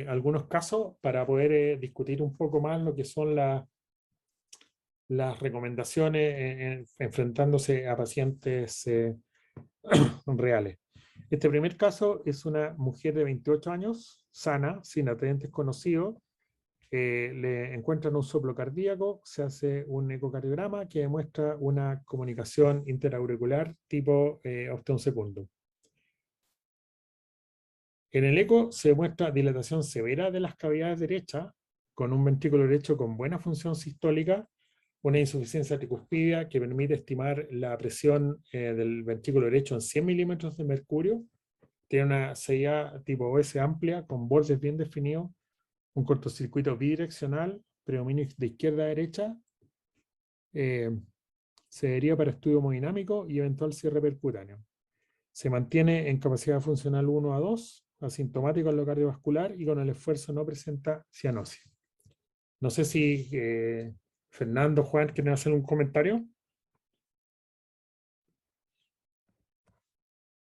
[SPEAKER 2] algunos casos para poder discutir un poco más lo que son las recomendaciones enfrentándose a pacientes reales. Este primer caso es una mujer de 28 años, sana, sin antecedentes conocidos. Le encuentran un soplo cardíaco, se hace un ecocardiograma que demuestra una comunicación interauricular tipo Option secundum. En el eco se muestra dilatación severa de las cavidades derechas, con un ventrículo derecho con buena función sistólica, una insuficiencia tricuspidia que permite estimar la presión del ventrículo derecho en 100 milímetros de mercurio, tiene una CIA tipo OS amplia, con bordes bien definidos, un cortocircuito bidireccional, predominio de izquierda a derecha, se deriva para estudio hemodinámico y eventual cierre percutáneo. Se mantiene en capacidad funcional 1 a 2, asintomático en lo cardiovascular y con el esfuerzo no presenta cianosis. No sé si Fernando, Juan, ¿quieren hacer un comentario?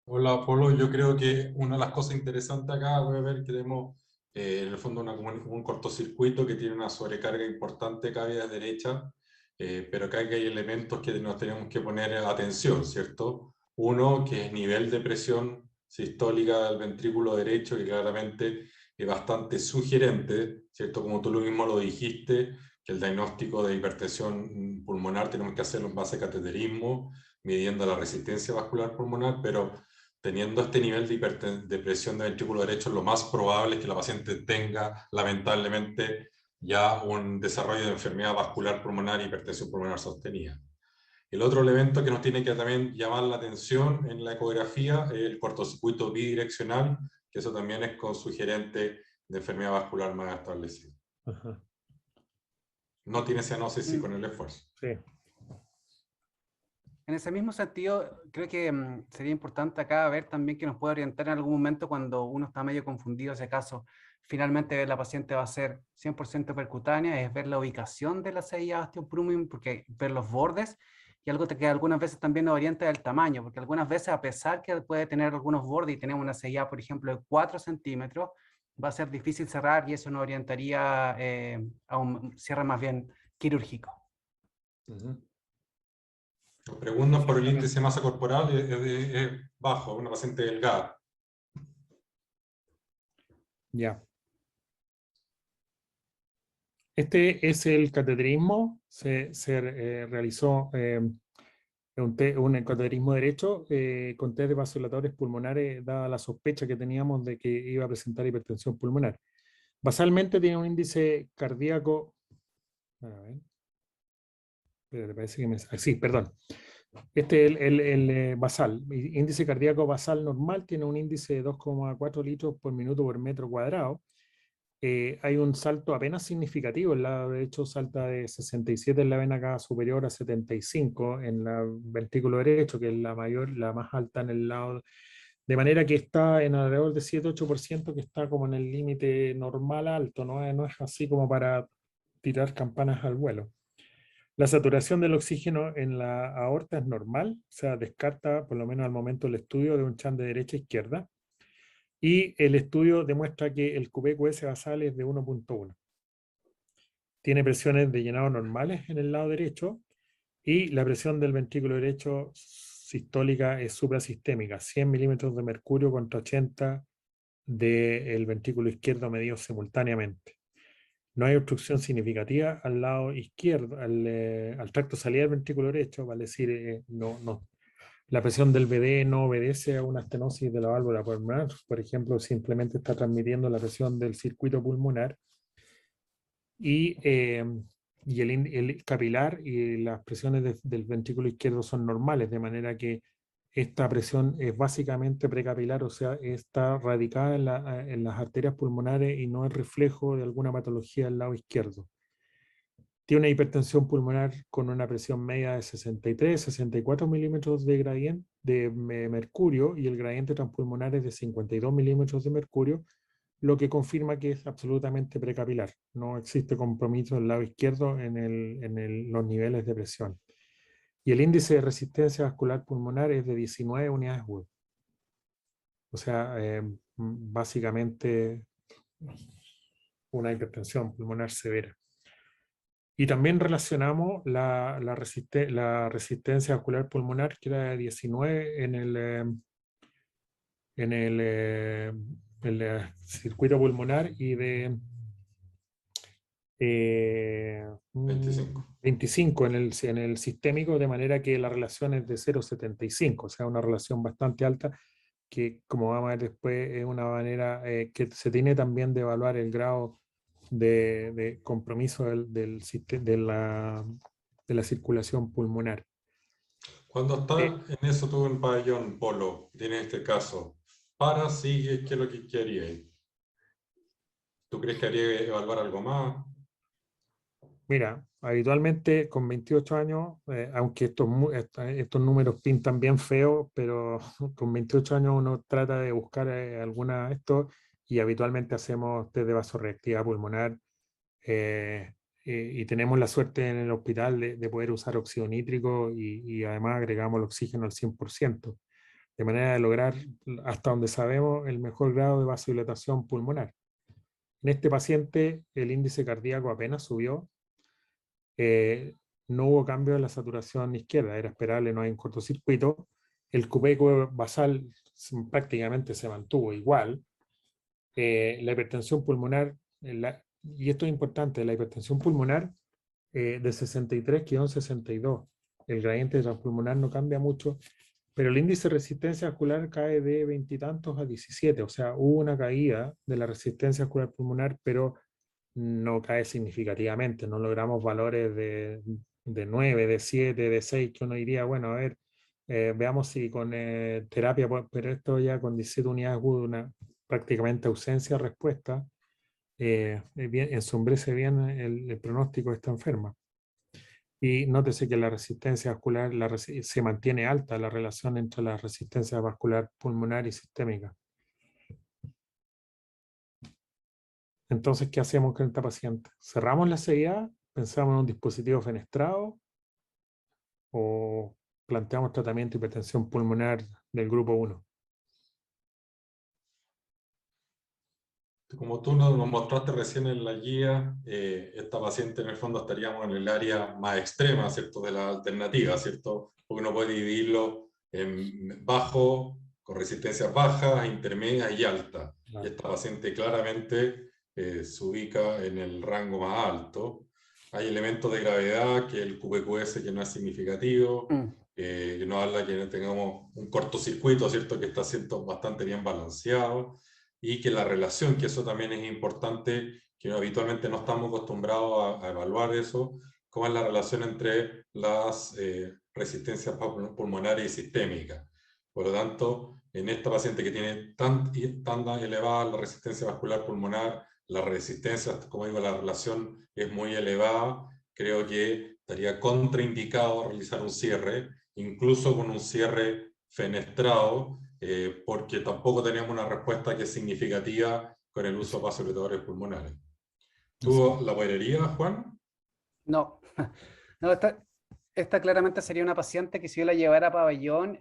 [SPEAKER 3] Hola, Polo. Yo creo que una de las cosas interesantes acá, voy a ver que tenemos en el fondo un cortocircuito que tiene una sobrecarga importante de cavidades derechas, pero acá hay elementos que nos tenemos que poner atención, ¿cierto? Uno, que es nivel de presión sistólica del ventrículo derecho, que claramente es bastante sugerente, ¿cierto? Como tú lo mismo lo dijiste, que el diagnóstico de hipertensión pulmonar tenemos que hacerlo en base a cateterismo, midiendo la resistencia vascular pulmonar, pero teniendo este nivel de presión de ventrículo derecho, lo más probable es que la paciente tenga, lamentablemente, ya un desarrollo de enfermedad vascular pulmonar y hipertensión pulmonar sostenida. El otro elemento que nos tiene que también llamar la atención en la ecografía es el cortocircuito bidireccional, que eso también es sugerente de enfermedad vascular más establecida.
[SPEAKER 2] Ajá.
[SPEAKER 3] No tiene cianosis con el esfuerzo.
[SPEAKER 2] Sí.
[SPEAKER 4] En ese mismo sentido, creo que sería importante acá ver también que nos puede orientar en algún momento cuando uno está medio confundido, ese caso, finalmente la paciente va a ser 100% percutánea, es ver la ubicación de la CIA osteoprumium, porque ver los bordes, y algo que algunas veces también nos orienta el tamaño, porque algunas veces, a pesar que puede tener algunos bordes y tenemos una CIA, por ejemplo, de 4 centímetros, va a ser difícil cerrar y eso nos orientaría a un cierre más bien quirúrgico.
[SPEAKER 3] Nos preguntan por el índice de masa corporal, es bajo, una paciente delgada.
[SPEAKER 2] Ya. Este es el cateterismo. Se realizó un cateterismo derecho con test de vasodilatadores pulmonares, dada la sospecha que teníamos de que iba a presentar hipertensión pulmonar. Basalmente tiene un índice cardíaco. A ver. Pero parece que sí, perdón. Este es el basal. Índice cardíaco basal normal tiene un índice de 2,4 litros por minuto por metro cuadrado. Hay un salto apenas significativo. El lado derecho salta de 67 en la vena cava superior a 75 en el ventrículo derecho, que es la más alta en el lado. De manera que está en alrededor de 7-8%, que está como en el límite normal alto, no es así como para tirar campanas al vuelo. La saturación del oxígeno en la aorta es normal, o sea, descarta, por lo menos al momento del estudio, de un shunt de derecha a izquierda. Y el estudio demuestra que el QPQS basal es de 1.1. Tiene presiones de llenado normales en el lado derecho y la presión del ventrículo derecho sistólica es suprasistémica, 100 milímetros de mercurio contra 80 del ventrículo izquierdo medidos simultáneamente. No hay obstrucción significativa al lado izquierdo, al tracto salida del ventrículo derecho, vale decir, la presión del VD no obedece a una estenosis de la válvula pulmonar, por ejemplo, simplemente está transmitiendo la presión del circuito pulmonar y el capilar y las presiones del ventrículo izquierdo son normales, de manera que esta presión es básicamente precapilar, o sea, está radicada en las arterias pulmonares y no es reflejo de alguna patología del lado izquierdo. Tiene una hipertensión pulmonar con una presión media de 63-64 milímetros de gradiente de mercurio y el gradiente transpulmonar es de 52 milímetros de mercurio, lo que confirma que es absolutamente precapilar. No existe compromiso del lado izquierdo en los niveles de presión. Y el índice de resistencia vascular pulmonar es de 19 unidades Wood. O sea, básicamente una hipertensión pulmonar severa. Y también relacionamos la resistencia vascular pulmonar, que era de 19 en el circuito pulmonar y de 25 en el sistémico, de manera que la relación es de 0,75, o sea, una relación bastante alta, que como vamos a ver después es una manera que se tiene también de evaluar el grado de compromiso de la circulación pulmonar.
[SPEAKER 3] Cuando estás en eso tú en pabellón polo, tienes este caso, sigue, ¿qué es lo que querías? ¿Tú crees que haría evaluar algo más?
[SPEAKER 2] Mira, habitualmente con 28 años, aunque estos números pintan bien feos, pero con 28 años uno trata de buscar alguna de estos y habitualmente hacemos test de vasorreactividad pulmonar y tenemos la suerte en el hospital de poder usar óxido nítrico y además agregamos el oxígeno al 100%, de manera de lograr, hasta donde sabemos, el mejor grado de vasodilatación pulmonar. En este paciente el índice cardíaco apenas subió. No hubo cambio en la saturación izquierda, era esperable, no hay un cortocircuito. El QPQ basal prácticamente se mantuvo igual. La hipertensión pulmonar, y esto es importante, la hipertensión pulmonar de 63 quedó en 62. El gradiente transpulmonar no cambia mucho pero el índice de resistencia vascular cae de 20 y tantos a 17, o sea, hubo una caída de la resistencia vascular pulmonar, pero no cae significativamente, no logramos valores de 9, de 7, de 6, que uno diría, bueno, a ver, veamos si con terapia, pero esto ya con 17 unidades hubo una prácticamente ausencia de respuesta, ensombrece bien el pronóstico de esta enferma. Y nótese que la resistencia vascular se mantiene alta, la relación entre la resistencia vascular pulmonar y sistémica. Entonces, ¿qué hacemos con esta paciente? ¿Cerramos la CIA? ¿Pensamos en un dispositivo fenestrado? ¿O planteamos tratamiento de hipertensión pulmonar del grupo 1?
[SPEAKER 3] Como tú nos mostraste recién en la guía, esta paciente en el fondo estaríamos en el área más extrema, ¿cierto?, de la alternativa, ¿cierto? Porque uno puede dividirlo en bajo, con resistencias bajas, intermedias y altas. Y esta paciente claramente se ubica en el rango más alto. Hay elementos de gravedad, que el QPQS que no es significativo, que nos habla que tengamos un cortocircuito, ¿cierto?, que está siendo bastante bien balanceado, y que la relación, que eso también es importante, que habitualmente no estamos acostumbrados a evaluar eso, cómo es la relación entre las resistencias pulmonares y sistémicas. Por lo tanto, en esta paciente que tiene tan elevada la resistencia vascular pulmonar, la resistencia, como digo, la relación es muy elevada, creo que estaría contraindicado realizar un cierre, incluso con un cierre fenestrado, porque tampoco teníamos una respuesta que es significativa con el uso de vasodilatadores pulmonares. ¿Tú la podrías, Juan?
[SPEAKER 4] No, no, esta claramente sería una paciente que si yo la llevara a pabellón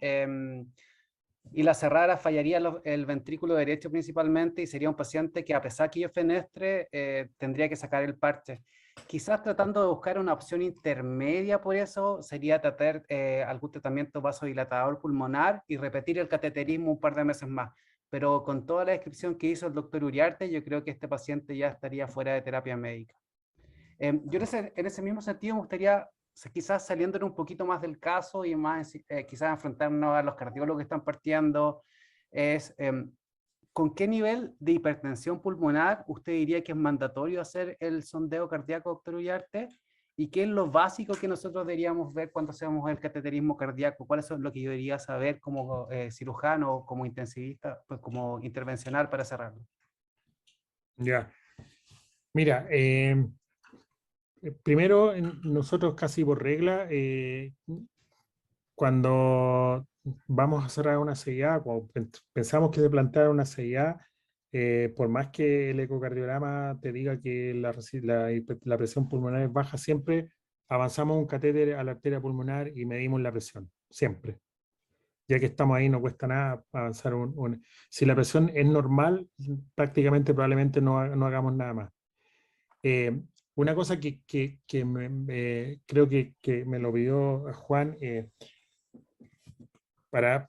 [SPEAKER 4] y la cerrara, fallaría el ventrículo derecho principalmente, y sería un paciente que, a pesar que yo fenestre, tendría que sacar el parche. Quizás tratando de buscar una opción intermedia, por eso sería tratar algún tratamiento vasodilatador pulmonar y repetir el cateterismo un par de meses más. Pero con toda la descripción que hizo el doctor Uriarte, yo creo que este paciente ya estaría fuera de terapia médica. Yo en ese mismo sentido me gustaría, quizás saliendo un poquito más del caso y más quizás enfrentarnos a los cardiólogos que están partiendo, es ¿con qué nivel de hipertensión pulmonar usted diría que es mandatorio hacer el sondeo cardíaco, doctor Uriarte? ¿Y qué es lo básico que nosotros deberíamos ver cuando hacemos el cateterismo cardíaco? ¿Cuál es lo que yo debería saber como cirujano, como intensivista, pues como intervencional, para cerrarlo?
[SPEAKER 2] Ya. Mira, primero, nosotros casi por regla, cuando vamos a cerrar una CIA, cuando pensamos que se plantea una CIA, por más que el ecocardiograma te diga que la presión pulmonar es baja, siempre avanzamos un catéter a la arteria pulmonar y medimos la presión, siempre. Ya que estamos ahí, no cuesta nada avanzar si la presión es normal, prácticamente probablemente no hagamos nada más. Una cosa que creo que me lo pidió Juan, para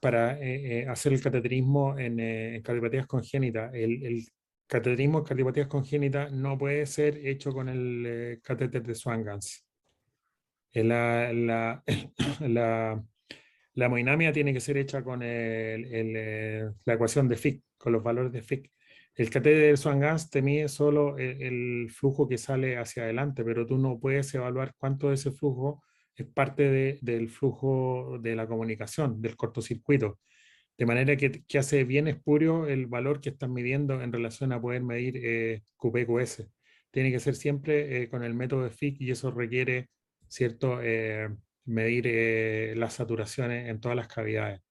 [SPEAKER 2] hacer el cateterismo en cardiopatías congénitas. El cateterismo en cardiopatías congénitas no puede ser hecho con el catéter de Swan-Ganz. La hemodinamia tiene que ser hecha con la ecuación de Fick, con los valores de Fick. El catéter de Swan-Ganz te mide solo el flujo que sale hacia adelante, pero tú no puedes evaluar cuánto de ese flujo es parte del flujo de la comunicación, del cortocircuito. De manera que hace bien espurio el valor que están midiendo en relación a poder medir QPQS. Tiene que ser siempre con el método de Fick, y eso requiere, ¿cierto?, medir las saturaciones en todas las cavidades.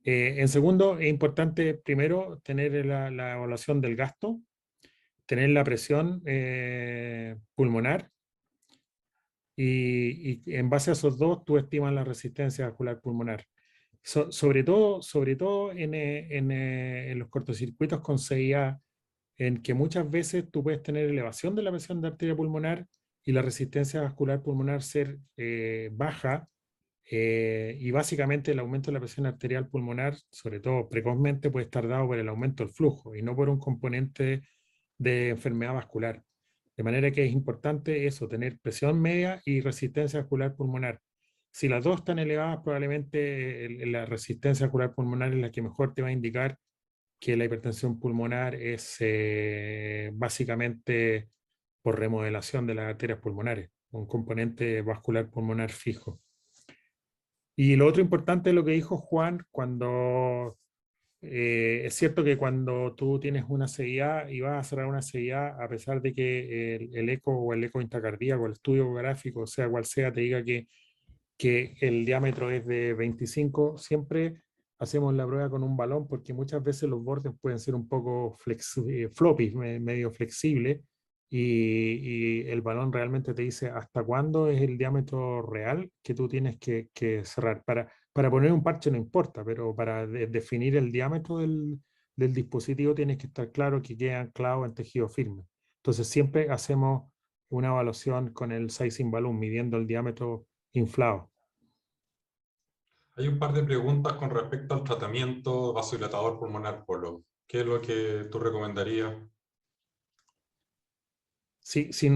[SPEAKER 2] En segundo, es importante primero tener la evaluación del gasto, tener la presión pulmonar, y en base a esos dos tú estimas la resistencia vascular pulmonar. Sobre todo en los cortocircuitos con CIA, en que muchas veces tú puedes tener elevación de la presión de arteria pulmonar y la resistencia vascular pulmonar ser baja, y básicamente el aumento de la presión arterial pulmonar, sobre todo precozmente, puede estar dado por el aumento del flujo y no por un componente de enfermedad vascular. De manera que es importante eso, tener presión media y resistencia vascular pulmonar. Si las dos están elevadas, probablemente la resistencia vascular pulmonar es la que mejor te va a indicar que la hipertensión pulmonar es básicamente por remodelación de las arterias pulmonares, un componente vascular pulmonar fijo. Y lo otro importante es lo que dijo Juan, cuando es cierto que cuando tú tienes una CIA y vas a cerrar una CIA, a pesar de que el eco o el eco intracardíaco, el estudio ecográfico, sea cual sea, te diga que el diámetro es de 25, siempre hacemos la prueba con un balón porque muchas veces los bordes pueden ser un poco floppy, medio flexibles, y el balón realmente te dice hasta cuándo es el diámetro real que tú tienes que cerrar. Para poner un parche no importa, pero para definir el diámetro del dispositivo tienes que estar claro que queda anclado en tejido firme. Entonces siempre hacemos una evaluación con el sizing balloon, midiendo el diámetro inflado.
[SPEAKER 3] Hay un par de preguntas con respecto al tratamiento vasodilatador pulmonar, Polo. ¿Qué es lo que tú recomendarías?
[SPEAKER 2] Si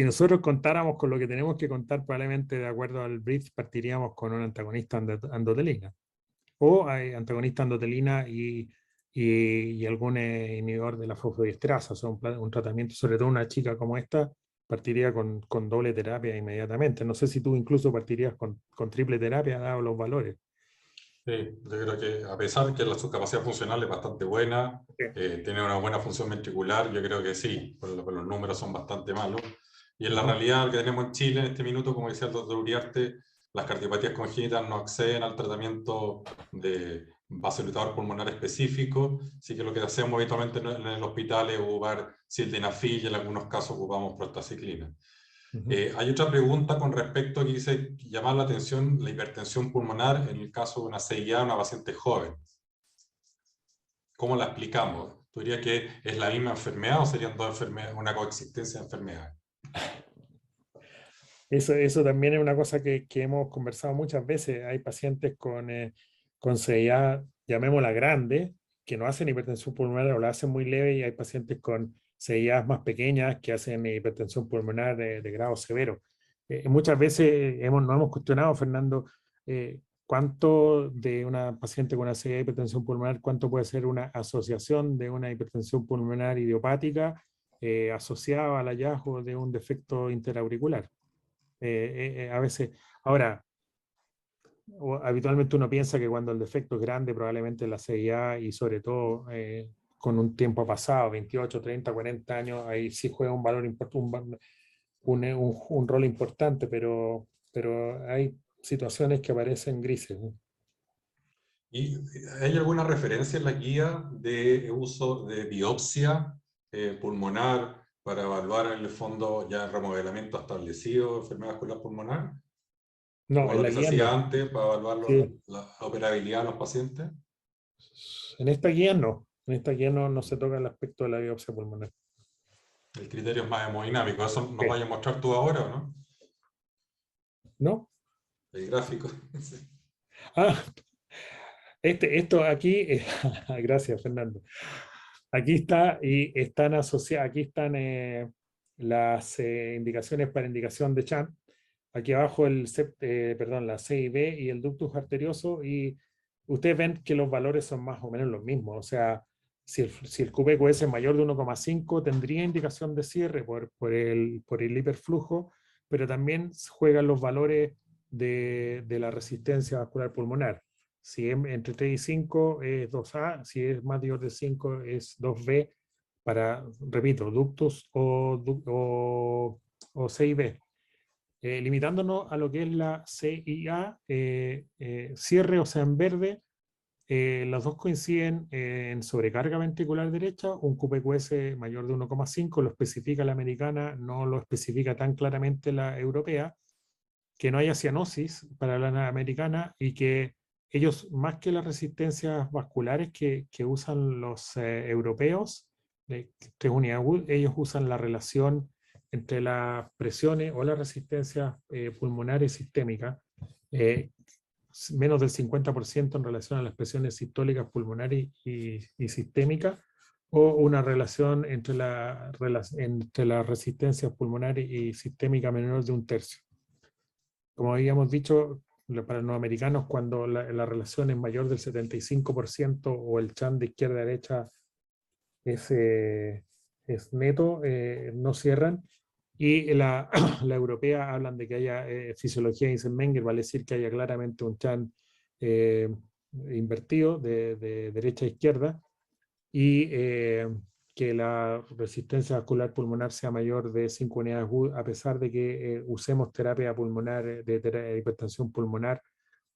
[SPEAKER 2] nosotros contáramos con lo que tenemos que contar, probablemente de acuerdo al brief partiríamos con un antagonista endotelina. O hay antagonista endotelina y algún inhibidor de la fosfodiesterasa. O sea, un tratamiento, sobre todo una chica como esta, partiría con doble terapia inmediatamente. No sé si tú incluso partirías con triple terapia, dado los valores.
[SPEAKER 3] Sí, yo creo que a pesar que su capacidad funcional es bastante buena,
[SPEAKER 2] Sí.
[SPEAKER 3] tiene una buena función ventricular, yo creo que sí, pero los números son bastante malos. Y en la
[SPEAKER 2] Ujú.
[SPEAKER 3] realidad que tenemos en Chile en este minuto, como decía el doctor Uriarte, las cardiopatías congénitas no acceden al tratamiento de vasodilatador pulmonar específico, así que lo que hacemos habitualmente en el hospital es ocupar sildenafil y en algunos casos ocupamos prostaciclina. Hay otra pregunta con respecto que dice llamar la atención la hipertensión pulmonar en el caso de una CIA, una paciente joven. ¿Cómo la explicamos? ¿Tú dirías que es la misma enfermedad o serían dos enfermedades, una coexistencia de enfermedades?
[SPEAKER 2] Eso también es una cosa que hemos conversado muchas veces. Hay pacientes con CIA, llamémosla grande, que no hacen hipertensión pulmonar o la hacen muy leve, y hay pacientes con CIA más pequeñas que hacen hipertensión pulmonar de grado severo. Muchas veces nos hemos cuestionado, Fernando, cuánto de una paciente con una CIA de hipertensión pulmonar, cuánto puede ser una asociación de una hipertensión pulmonar idiopática asociada al hallazgo de un defecto interauricular. A veces, ahora, habitualmente uno piensa que cuando el defecto es grande, probablemente la CIA, y sobre todo con un tiempo pasado, 28, 30, 40 años, ahí sí juega un valor un rol importante, pero hay situaciones que aparecen grises, ¿no?
[SPEAKER 3] ¿Y hay alguna referencia en la guía de uso de biopsia pulmonar para evaluar en el fondo ya el remodelamiento establecido de enfermedad vascular pulmonar?
[SPEAKER 2] No,
[SPEAKER 3] Como
[SPEAKER 2] en
[SPEAKER 3] lo
[SPEAKER 2] la
[SPEAKER 3] que se
[SPEAKER 2] guía
[SPEAKER 3] hacía
[SPEAKER 2] no.
[SPEAKER 3] antes para evaluar
[SPEAKER 2] Sí.
[SPEAKER 3] la operabilidad de los pacientes.
[SPEAKER 2] En esta guía no. En esta guía no se toca el aspecto de la biopsia pulmonar.
[SPEAKER 3] El criterio es más hemodinámico. ¿Eso nos
[SPEAKER 2] Sí.
[SPEAKER 3] vaya a mostrar tú ahora o no?
[SPEAKER 2] ¿No?
[SPEAKER 3] El gráfico. Sí.
[SPEAKER 2] Ah, esto aquí, gracias Fernando. Aquí está, y están asociadas, aquí están las indicaciones para indicación de Chan. Aquí abajo la C y B y el ductus arterioso, y ustedes ven que los valores son más o menos los mismos. O sea, si el QPQS es mayor de 1,5, tendría indicación de cierre por el hiperflujo, pero también juegan los valores de la resistencia vascular pulmonar. Si es entre 3 y 5 es 2A, si es mayor de 5 es 2B, para, repito, ductus o C y B. Limitándonos a lo que es la CIA, cierre, o sea, en verde, las dos coinciden en sobrecarga ventricular derecha, un QPQS mayor de 1,5, lo especifica la americana, no lo especifica tan claramente la europea, que no haya cianosis para la americana, y que ellos, más que las resistencias vasculares que usan los europeos, ellos usan la relación entre las presiones o las resistencias pulmonares sistémicas, menos del 50% en relación a las presiones sistólicas pulmonares y sistémicas, o una relación entre las resistencias pulmonares y sistémicas menor de 1/3. como habíamos dicho, para los americanos, cuando la relación es mayor del 75% o el chant de izquierda a derecha es neto, no cierran. Y la, la europea hablan de que haya fisiología Eisenmenger, vale decir que haya claramente un chant invertido de derecha a izquierda, y que la resistencia vascular pulmonar sea mayor de 5 unidades, a pesar de que usemos terapia pulmonar, de hipertensión pulmonar,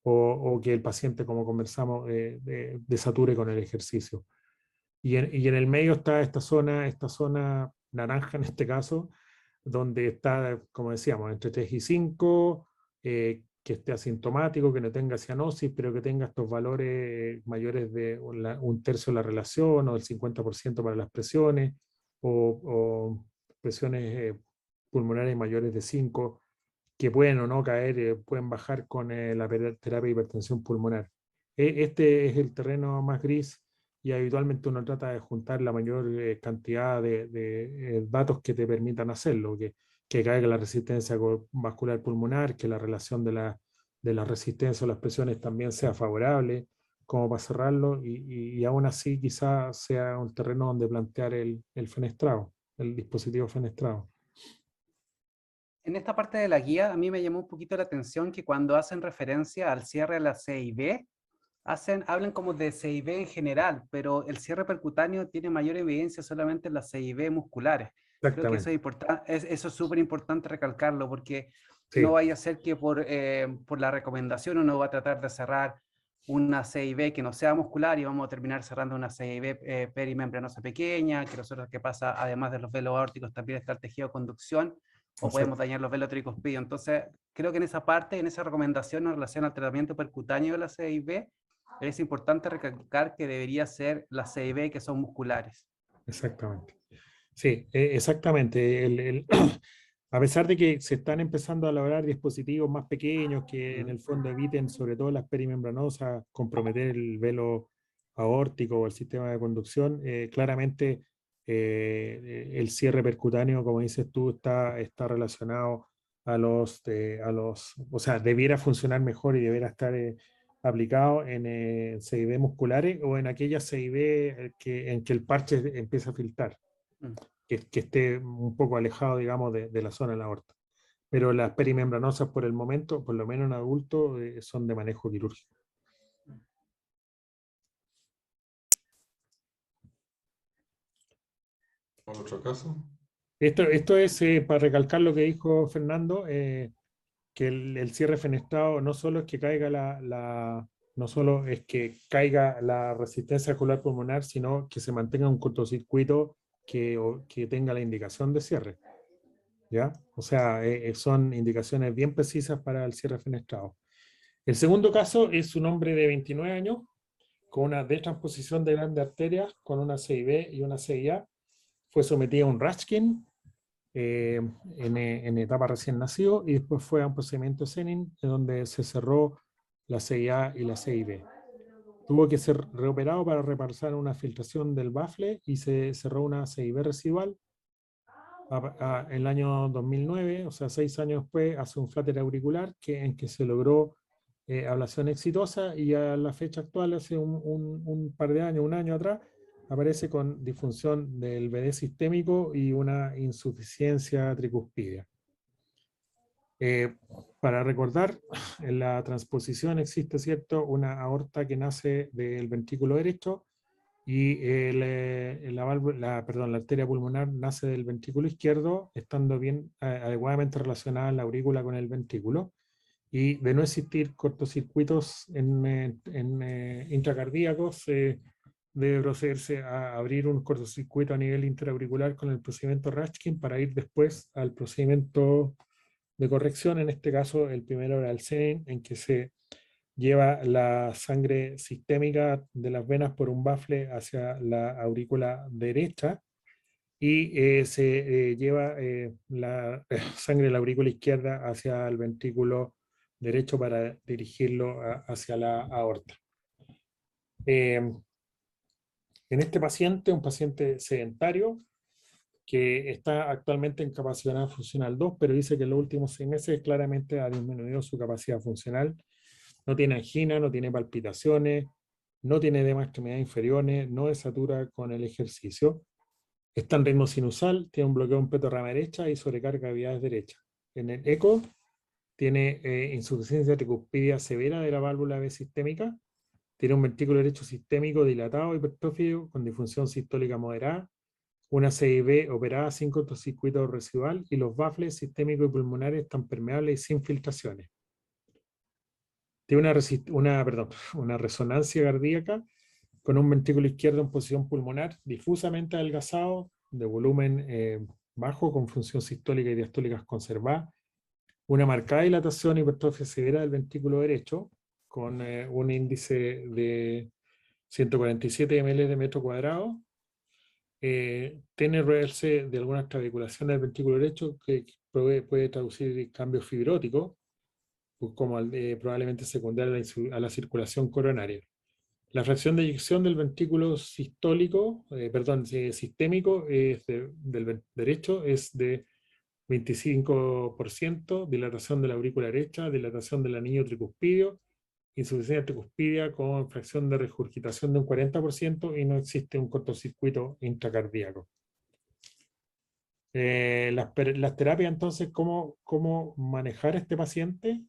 [SPEAKER 2] o que el paciente, como conversamos, desature con el ejercicio. Y en el medio está esta zona naranja en este caso, donde está, como decíamos, entre 3 y 5, que esté asintomático, que no tenga cianosis, pero que tenga estos valores mayores de un tercio de la relación o el 50% para las presiones, o presiones pulmonares mayores de 5, que pueden o no caer, pueden bajar con la terapia de hipertensión pulmonar. Este es el terreno más gris, y habitualmente uno trata de juntar la mayor cantidad de datos que te permitan hacerlo, que caiga la resistencia vascular pulmonar, que la relación de la resistencia o las presiones también sea favorable, como para cerrarlo, y aún así quizás sea un terreno donde plantear el fenestrado, el dispositivo fenestrado.
[SPEAKER 4] En esta parte de la guía a mí me llamó un poquito la atención que cuando hacen referencia al cierre de la CIB, hablan como de CIB en general, pero el cierre percutáneo tiene mayor evidencia solamente en las CIB musculares. Creo que eso es súper importante recalcarlo, porque
[SPEAKER 2] Sí.
[SPEAKER 4] no vaya a ser que por la recomendación uno va a tratar de cerrar una CIB que no sea muscular y vamos a terminar cerrando una CIB perimembranosa pequeña, que nosotros que pasa, además de los velos aórticos, también está el tejido de conducción, o podemos dañar los velos tricuspidios. Entonces, creo que en esa parte, en esa recomendación en relación al tratamiento percutáneo de la CIB, es importante recalcar que debería ser las CIB que son musculares.
[SPEAKER 2] Exactamente. Sí, exactamente. A pesar de que se están empezando a elaborar dispositivos más pequeños que en el fondo eviten, sobre todo las perimembranosas, comprometer el velo aórtico o el sistema de conducción, claramente el cierre percutáneo, como dices tú, está relacionado o sea, debiera funcionar mejor y debiera estar aplicado en CIB musculares o en aquellas CIB en que el parche empieza a filtrar. Que esté un poco alejado, digamos, de la zona de la aorta. Pero las perimembranosas por el momento, por lo menos en adultos, son de manejo quirúrgico.
[SPEAKER 3] ¿Otro caso?
[SPEAKER 2] Esto es para recalcar lo que dijo Fernando, que el cierre fenestrado no solo es que caiga no solo es que caiga la resistencia vascular pulmonar, sino que se mantenga un cortocircuito que tenga la indicación de cierre. ¿Ya? O sea, son indicaciones bien precisas para el cierre fenestrado. El segundo caso es un hombre de 29 años con una destransposición de grandes arterias con una CIB y una CIA. Fue sometido a un Röntgen en etapa recién nacido, y después fue a un procedimiento Senin en donde se cerró la CIA y la CIB. Tuvo que ser reoperado para reparar una filtración del bafle y se cerró una CIB residual. En el año 2009, o sea, 6 años después, hace un fláter auricular en que se logró ablación exitosa, y a la fecha actual, hace un par de años, un año atrás, aparece con disfunción del BD sistémico y una insuficiencia tricuspidia. Para recordar, en la transposición existe, ¿cierto?, una aorta que nace del ventrículo derecho, y la arteria pulmonar nace del ventrículo izquierdo, estando bien adecuadamente relacionada la aurícula con el ventrículo, y de no existir cortocircuitos intracardíacos, debe procederse a abrir un cortocircuito a nivel interauricular con el procedimiento Röntgen para ir después al procedimiento de corrección, en este caso el primero era el Senin, en que se lleva la sangre sistémica de las venas por un bafle hacia la aurícula derecha, y se lleva la sangre de la aurícula izquierda hacia el ventrículo derecho para dirigirlo hacia la aorta. En este paciente, un paciente sedentario, que está actualmente en capacidad funcional 2, pero dice que en los últimos 6 meses claramente ha disminuido su capacidad funcional. No tiene angina, no tiene palpitaciones, no tiene edema extremidades inferiores, no desatura con el ejercicio. Está en ritmo sinusal, tiene un bloqueo en peto rama derecha y sobrecarga de cavidades derecha. En el eco tiene insuficiencia tricuspidia severa de la válvula B sistémica, tiene un ventrículo derecho sistémico dilatado, hipertrófico, con disfunción sistólica moderada, una CIB operada sin cortocircuito residual y los baffles sistémicos y pulmonares están permeables y sin filtraciones. Tiene una resonancia cardíaca con un ventrículo izquierdo en posición pulmonar difusamente adelgazado, de volumen bajo, con función sistólica y diastólica conservada, una marcada dilatación y hipertrofia severa del ventrículo derecho, con un índice de 147 ml de metro cuadrado. Tiene reverse de algunas trabeculación del ventrículo derecho que puede traducir cambios fibróticos, como probablemente secundario a la circulación coronaria. La fracción de eyección del ventrículo sistémico del derecho es de 25%, dilatación de la aurícula derecha, dilatación del anillo tricuspidio, insuficiencia tricuspidia con fracción de regurgitación de un 40% y no existe un cortocircuito intracardíaco. Las terapias, entonces, ¿cómo manejar a este paciente?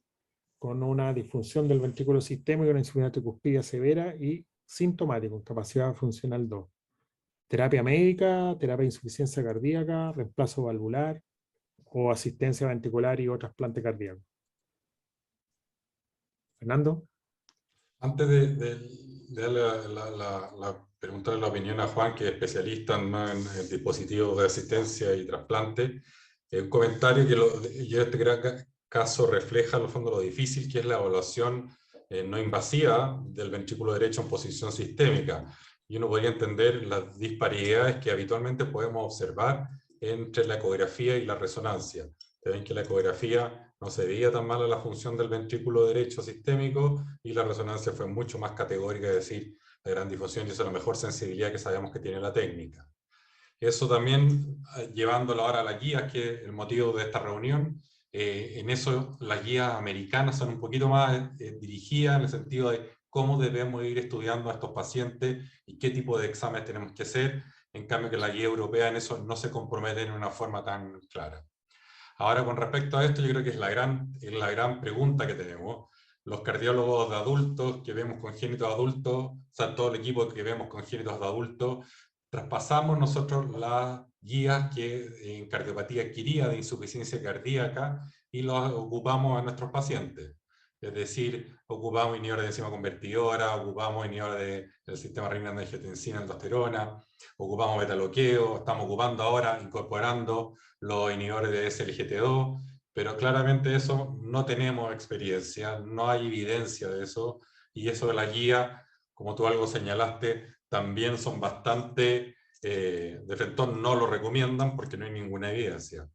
[SPEAKER 2] Con una disfunción del ventrículo sistémico, una insuficiencia tricuspidia severa y sintomático, con capacidad funcional 2. Terapia médica, terapia de insuficiencia cardíaca, reemplazo valvular o asistencia ventricular y o trasplante cardíaco. Fernando.
[SPEAKER 3] Antes de darle preguntarle la opinión a Juan, que es especialista en dispositivos de asistencia y trasplante, un comentario que yo este caso refleja en el fondo lo difícil que es la evaluación no invasiva del ventrículo derecho en posición sistémica. Y uno podría entender las disparidades que habitualmente podemos observar entre la ecografía y la resonancia. Te ven que la ecografía no se veía tan mal a la función del ventrículo derecho sistémico y la resonancia fue mucho más categórica, es decir, la gran difusión y esa es la mejor sensibilidad que sabemos que tiene la técnica. Eso también, llevándolo ahora a las guías, que es el motivo de esta reunión, en eso las guías americanas son un poquito más dirigidas en el sentido de cómo debemos ir estudiando a estos pacientes y qué tipo de exámenes tenemos que hacer, en cambio que la guía europea en eso no se compromete en una forma tan clara. Ahora, con respecto a esto, yo creo que es la gran pregunta que tenemos. Los cardiólogos de adultos que vemos congénitos adultos, o sea, todo el equipo que vemos congénitos de adultos, traspasamos nosotros las guías que en cardiopatía adquirida de insuficiencia cardíaca y los ocupamos a nuestros pacientes. Es decir, ocupamos inhibidores de enzima convertidora, ocupamos inhibidores del sistema renina angiotensina aldosterona, ocupamos beta-bloqueo, estamos ocupando ahora, incorporando los inhibidores de SGLT2, pero claramente eso no tenemos experiencia, no hay evidencia de eso, y eso de la guía, como tú algo señalaste, también son bastante, de frente no lo recomiendan porque no hay ninguna evidencia.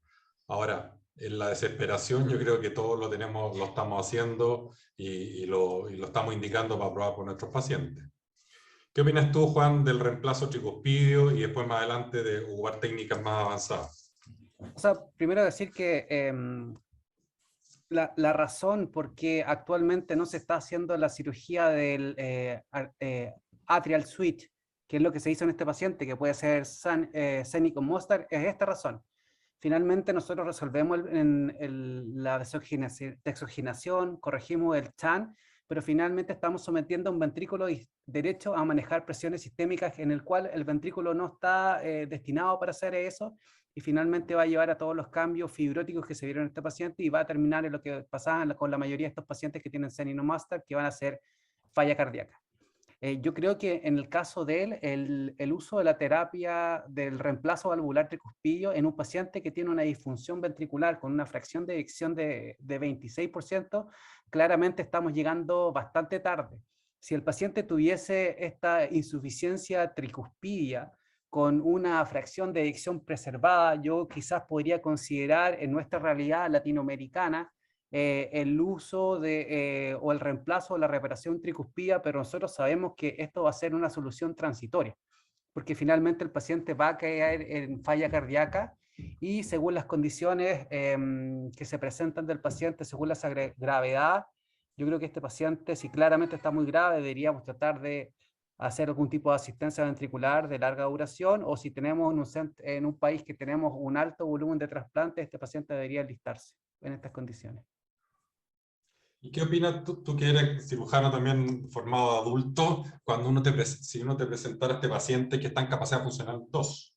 [SPEAKER 3] Ahora, en la desesperación yo creo que todos lo estamos haciendo y lo estamos indicando para probar por nuestros pacientes. ¿Qué opinas tú, Juan, del reemplazo tricuspidio y después más adelante de ocupar técnicas más avanzadas?
[SPEAKER 4] O sea, primero decir que la razón por qué actualmente no se está haciendo la cirugía del atrial switch, que es lo que se hizo en este paciente, que puede ser Seni con Mostar, es esta razón. Finalmente nosotros resolvemos la desoxigenación, corregimos el TAN, pero finalmente estamos sometiendo a un ventrículo derecho a manejar presiones sistémicas en el cual el ventrículo no está destinado para hacer eso, y finalmente va a llevar a todos los cambios fibróticos que se vieron en este paciente y va a terminar en lo que pasaba con la mayoría de estos pacientes que tienen Seni-Master, que van a ser falla cardíaca. Yo creo que en el caso de él, el uso de la terapia del reemplazo valvular tricuspidio en un paciente que tiene una disfunción ventricular con una fracción de eyección de 26%, claramente estamos llegando bastante tarde. Si el paciente tuviese esta insuficiencia tricuspidia con una fracción de eyección preservada, yo quizás podría considerar en nuestra realidad latinoamericana el uso o el reemplazo de la reparación tricuspida, pero nosotros sabemos que esto va a ser una solución transitoria, porque finalmente el paciente va a caer en falla cardíaca y según las condiciones que se presentan del paciente, según la gravedad, yo creo que este paciente, si claramente está muy grave, deberíamos tratar de hacer algún tipo de asistencia ventricular de larga duración, o si tenemos en un país que tenemos un alto volumen de trasplantes, este paciente debería enlistarse en estas condiciones.
[SPEAKER 3] ¿Y qué opinas tú que eres cirujano también formado de adulto, cuando si uno te presentara a este paciente que está en capacidad funcional 2?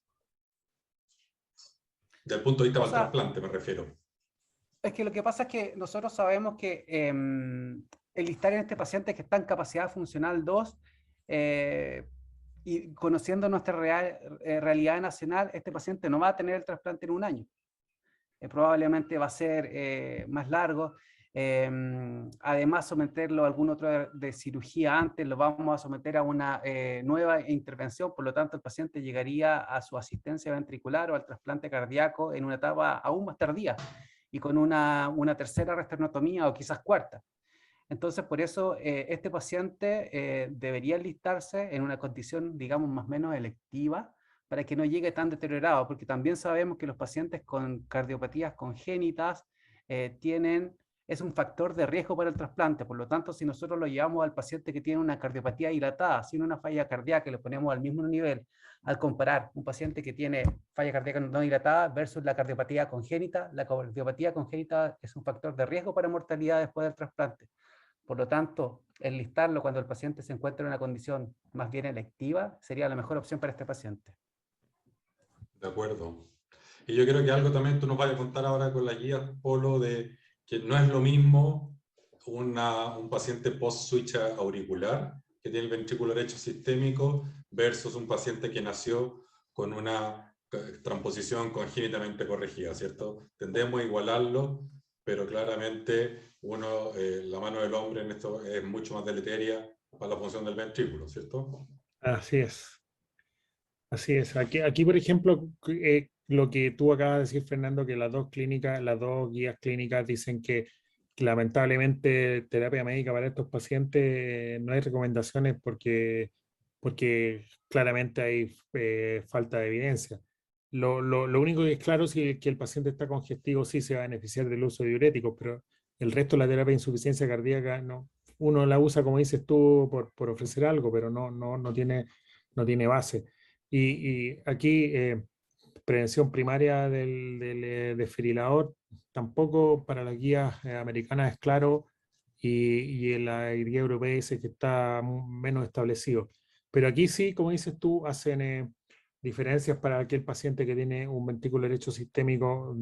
[SPEAKER 3] Desde el punto de vista del trasplante, me refiero.
[SPEAKER 4] Es que lo que pasa es que nosotros sabemos que enlistar en este paciente que está en capacidad funcional 2, y conociendo nuestra realidad nacional, este paciente no va a tener el trasplante en un año. Probablemente va a ser más largo. Además, someterlo a algún otro de cirugía antes, lo vamos a someter a una nueva intervención, por lo tanto el paciente llegaría a su asistencia ventricular o al trasplante cardíaco en una etapa aún más tardía y con una tercera resternotomía o quizás cuarta. Entonces, por eso este paciente debería enlistarse en una condición, digamos, más o menos electiva, para que no llegue tan deteriorado, porque también sabemos que los pacientes con cardiopatías congénitas es un factor de riesgo para el trasplante. Por lo tanto, si nosotros lo llevamos al paciente que tiene una cardiopatía dilatada, sin una falla cardíaca, y lo ponemos al mismo nivel, al comparar un paciente que tiene falla cardíaca no dilatada versus la cardiopatía congénita, la cardiopatía congénita es un factor de riesgo para mortalidad después del trasplante. Por lo tanto, enlistarlo cuando el paciente se encuentra en una condición más bien electiva sería la mejor opción para este paciente.
[SPEAKER 3] De acuerdo. Y yo creo que algo también tú nos vas a contar ahora con la guía, Polo, de que no es lo mismo un paciente post-switch auricular que tiene el ventrículo derecho sistémico versus un paciente que nació con una transposición congénitamente corregida, ¿cierto? Tendemos a igualarlo, pero claramente la mano del hombre en esto es mucho más deleteria para la función del ventrículo, ¿cierto?
[SPEAKER 2] Así es. Así es. Aquí por ejemplo, lo que tú acabas de decir, Fernando, que las dos guías clínicas dicen que lamentablemente terapia médica para estos pacientes no hay recomendaciones porque claramente hay falta de evidencia. Lo único que es claro es que el paciente está congestivo, sí se va a beneficiar del uso de diuréticos, pero el resto de la terapia de insuficiencia cardíaca no. Uno la usa, como dices tú, por ofrecer algo, pero no tiene base. Y aquí, prevención primaria del desfibrilador, tampoco para las guías americanas es claro, y en la guía europea dice que está menos establecido. Pero aquí sí, como dices tú, hacen diferencias para aquel paciente que tiene un ventrículo derecho sistémico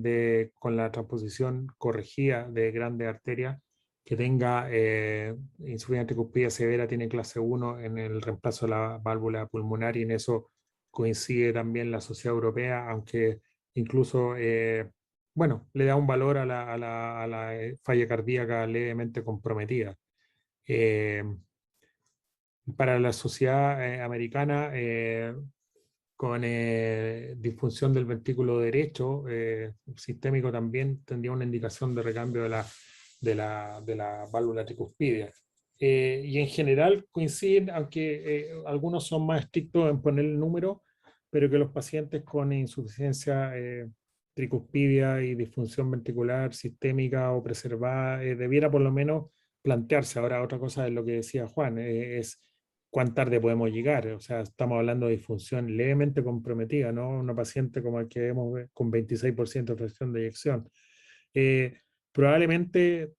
[SPEAKER 2] con la transposición corregida de grandes arterias, que tenga insuficiencia tricuspide severa, tiene clase 1 en el reemplazo de la válvula pulmonar, y en eso coincide también la sociedad europea, aunque incluso, le da un valor a la falla cardíaca levemente comprometida. Para la sociedad americana, con disfunción del ventrículo derecho sistémico, también tendría una indicación de recambio de la válvula tricuspidea. Y en general coinciden, aunque algunos son más estrictos en poner el número, pero que los pacientes con insuficiencia tricuspidia y disfunción ventricular sistémica o preservada debiera por lo menos plantearse. Ahora, otra cosa es lo que decía Juan, es cuán tarde podemos llegar. O sea, estamos hablando de disfunción levemente comprometida, ¿no? Una paciente como el que vemos con 26% de fracción de eyección. Probablemente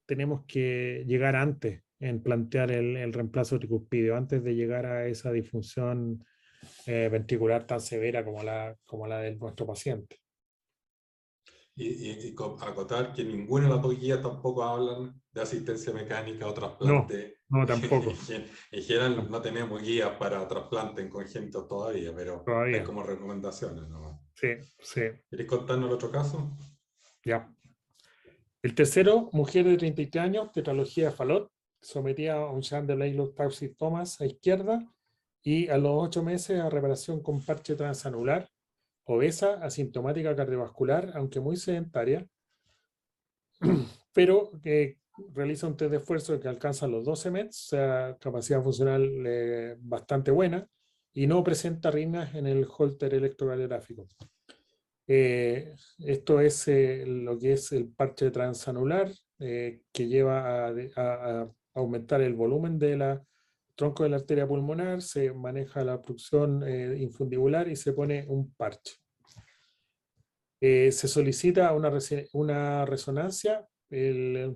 [SPEAKER 2] tenemos que llegar antes en plantear el reemplazo tricuspidio, antes de llegar a esa disfunción ventricular tan severa como la de nuestro paciente.
[SPEAKER 3] Y acotar que ninguna de las dos guías tampoco hablan de asistencia mecánica o trasplante.
[SPEAKER 2] No, tampoco.
[SPEAKER 3] En general no tenemos guías para trasplante en congénitos todavía, pero hay como recomendaciones nomás.
[SPEAKER 2] Sí, sí.
[SPEAKER 3] ¿Quieres contarnos el otro caso?
[SPEAKER 2] Ya. El tercero, mujer de 33 años, tetralogía de Fallot, sometida a un shunt de Laidlaw-Taussig Thomas a izquierda y a los 8 meses a reparación con parche transanular, obesa, asintomática cardiovascular, aunque muy sedentaria, pero que realiza un test de esfuerzo que alcanza los 12 METs, o sea, capacidad funcional bastante buena, y no presenta arritmias en el holter electrocardiográfico. Esto es lo que es el parche transanular, que lleva a aumentar el volumen del tronco de la arteria pulmonar, se maneja la obstrucción infundibular y se pone un parche. Se solicita una resonancia que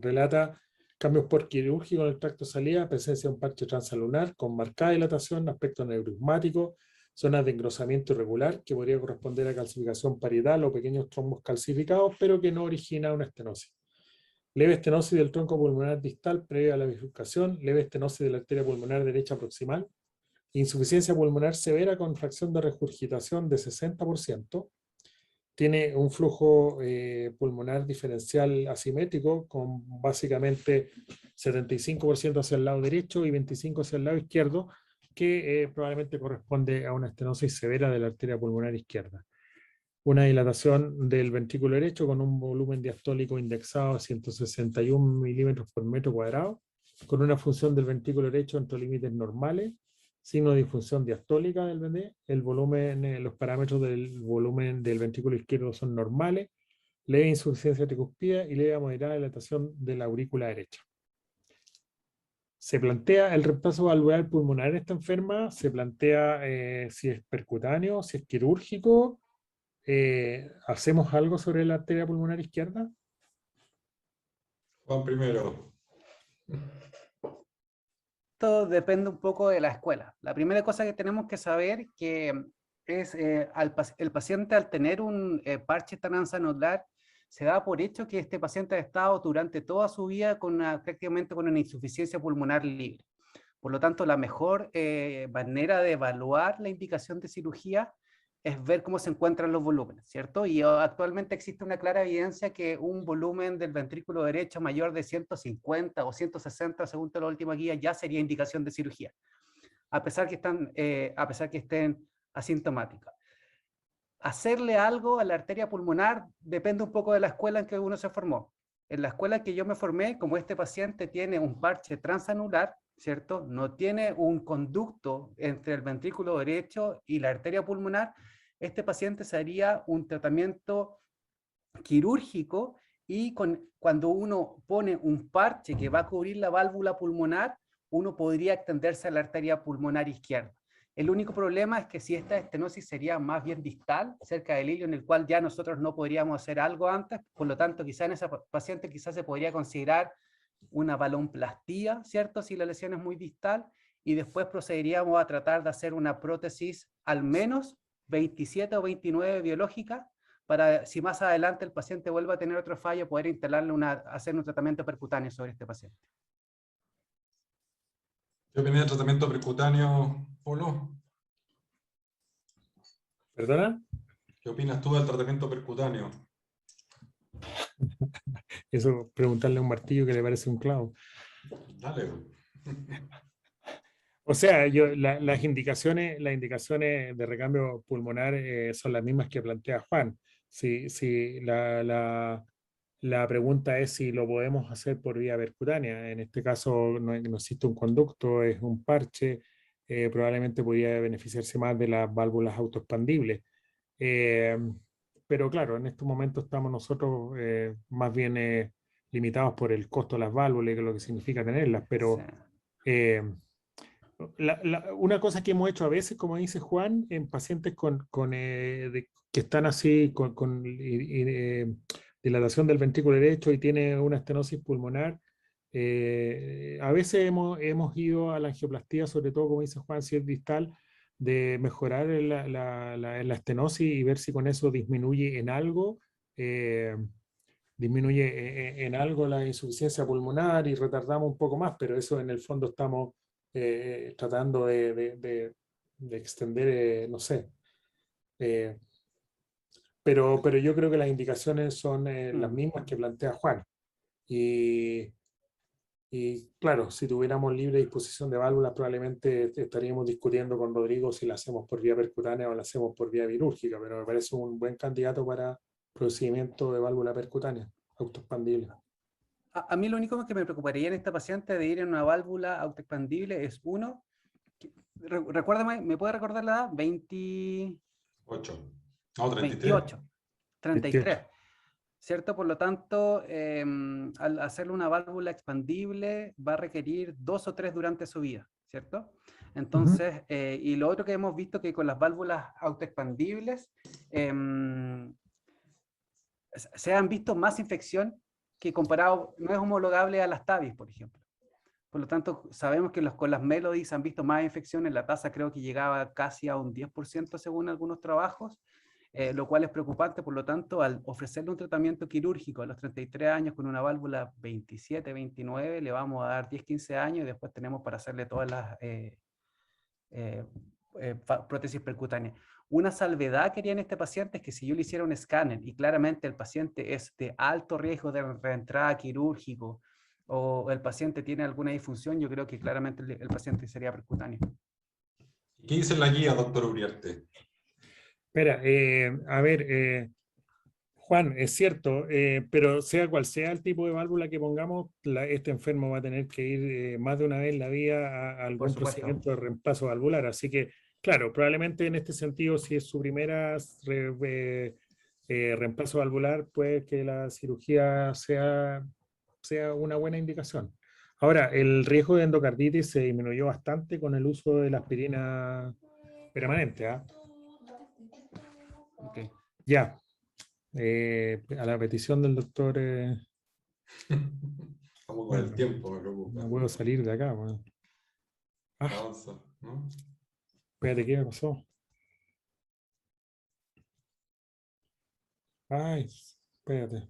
[SPEAKER 2] relata cambios por quirúrgico en el tracto de salida, presencia de un parche transalunar con marcada dilatación, aspecto neurigmático, zonas de engrosamiento irregular que podría corresponder a calcificación parietal o pequeños trombos calcificados, pero que no origina una estenosis. Leve estenosis del tronco pulmonar distal previa a la bifurcación, leve estenosis de la arteria pulmonar derecha proximal, insuficiencia pulmonar severa con fracción de regurgitación de 60%, tiene un flujo pulmonar diferencial asimétrico con básicamente 75% hacia el lado derecho y 25% hacia el lado izquierdo, que probablemente corresponde a una estenosis severa de la arteria pulmonar izquierda. Una dilatación del ventrículo derecho con un volumen diastólico indexado a 161 milímetros por metro cuadrado, con una función del ventrículo derecho entre límites normales, signo de disfunción diastólica del VD, el volumen, los parámetros del volumen del ventrículo izquierdo son normales, leve insuficiencia tricuspida y leve a moderada dilatación de la aurícula derecha. Se plantea el reemplazo valvular pulmonar en esta enferma, se plantea si es percutáneo, si es quirúrgico. ¿Hacemos algo sobre la arteria pulmonar izquierda?
[SPEAKER 3] Juan primero.
[SPEAKER 4] Esto depende un poco de la escuela. La primera cosa que tenemos que saber que es el paciente al tener un parche transanular se da por hecho que este paciente ha estado durante toda su vida prácticamente con una insuficiencia pulmonar libre. Por lo tanto, la mejor manera de evaluar la indicación de cirugía es ver cómo se encuentran los volúmenes, ¿cierto? Y actualmente existe una clara evidencia que un volumen del ventrículo derecho mayor de 150 o 160, según la última guía, ya sería indicación de cirugía, a pesar que estén asintomáticas. Hacerle algo a la arteria pulmonar depende un poco de la escuela en que uno se formó. En la escuela en que yo me formé, como este paciente tiene un parche transanular, ¿cierto? No tiene un conducto entre el ventrículo derecho y la arteria pulmonar, este paciente se haría un tratamiento quirúrgico y cuando uno pone un parche que va a cubrir la válvula pulmonar, uno podría extenderse a la arteria pulmonar izquierda. El único problema es que si esta estenosis sería más bien distal, cerca del hilio, en el cual ya nosotros no podríamos hacer algo antes, por lo tanto, quizá en esa paciente quizás se podría considerar una balonplastía, ¿cierto? Si la lesión es muy distal, y después procederíamos a tratar de hacer una prótesis al menos 27 o 29 biológica, para si más adelante el paciente vuelve a tener otro fallo, poder instalarle hacer un tratamiento percutáneo sobre este paciente.
[SPEAKER 3] ¿Qué opinas del tratamiento percutáneo, Polo?
[SPEAKER 2] ¿Perdona?
[SPEAKER 3] ¿Qué opinas tú del tratamiento percutáneo?
[SPEAKER 2] Eso, preguntarle a un martillo que le parece un clavo.
[SPEAKER 3] Dale.
[SPEAKER 2] O sea, las indicaciones de recambio pulmonar son las mismas que plantea Juan. Si la pregunta es si lo podemos hacer por vía percutánea. En este caso no existe un conducto, es un parche. Probablemente podría beneficiarse más de las válvulas autoexpandibles. Pero claro, en estos momentos estamos nosotros más bien limitados por el costo de las válvulas y lo que significa tenerlas. Pero
[SPEAKER 4] Sí.
[SPEAKER 2] Una cosa que hemos hecho a veces, como dice Juan, en pacientes que están así con dilatación del ventrículo derecho y tiene una estenosis pulmonar, a veces hemos ido a la angioplastía, sobre todo, como dice Juan, si es distal, de mejorar la estenosis y ver si con eso disminuye en algo la insuficiencia pulmonar y retardamos un poco más, pero eso en el fondo estamos tratando de extender, no sé. Pero yo creo que las indicaciones son las mismas que plantea Juan. Y claro, si tuviéramos libre disposición de válvulas, probablemente estaríamos discutiendo con Rodrigo si la hacemos por vía percutánea o la hacemos por vía quirúrgica, pero me parece un buen candidato para procedimiento de válvula percutánea, autoexpandible.
[SPEAKER 4] A mí lo único que me preocuparía en esta paciente de ir en una válvula autoexpandible es, uno, Recuérdame, ¿me puede recordar la edad?
[SPEAKER 3] 8. No, 33.
[SPEAKER 4] 28, 33.
[SPEAKER 2] 28.
[SPEAKER 4] ¿Cierto? Por lo tanto, al hacerle una válvula expandible va a requerir 2 o 3 durante su vida, ¿cierto? Entonces, y lo otro que hemos visto que con las válvulas autoexpandibles se han visto más infección que comparado, no es homologable a las TAVIs, por ejemplo. Por lo tanto, sabemos que con las Melodies han visto más infecciones, la tasa creo que llegaba casi a un 10% según algunos trabajos, lo cual es preocupante. Por lo tanto, al ofrecerle un tratamiento quirúrgico a los 33 años con una válvula 27, 29, le vamos a dar 10, 15 años y después tenemos para hacerle todas las prótesis percutáneas. Una salvedad que haría en este paciente es que si yo le hiciera un escáner y claramente el paciente es de alto riesgo de reentrada quirúrgico o el paciente tiene alguna disfunción, yo creo que claramente el paciente sería percutáneo.
[SPEAKER 3] ¿Qué dice la guía, doctor Uriarte?
[SPEAKER 2] Espera, a ver, Juan, es cierto, pero sea cual sea el tipo de válvula que pongamos, este enfermo va a tener que ir más de una vez en la vida a algún procedimiento de reemplazo valvular. Así que, claro, probablemente en este sentido, si es su primera reemplazo valvular, pues que la cirugía sea una buena indicación. Ahora, el riesgo de endocarditis se disminuyó bastante con el uso de la aspirina permanente.
[SPEAKER 4] Okay.
[SPEAKER 2] Ya. A la petición del doctor.
[SPEAKER 3] Estamos con el tiempo, me preocupa.
[SPEAKER 2] No puedo salir de acá. Bueno.
[SPEAKER 3] Avanza, ¿no?
[SPEAKER 2] Espérate, ¿qué me pasó? Ay, espérate.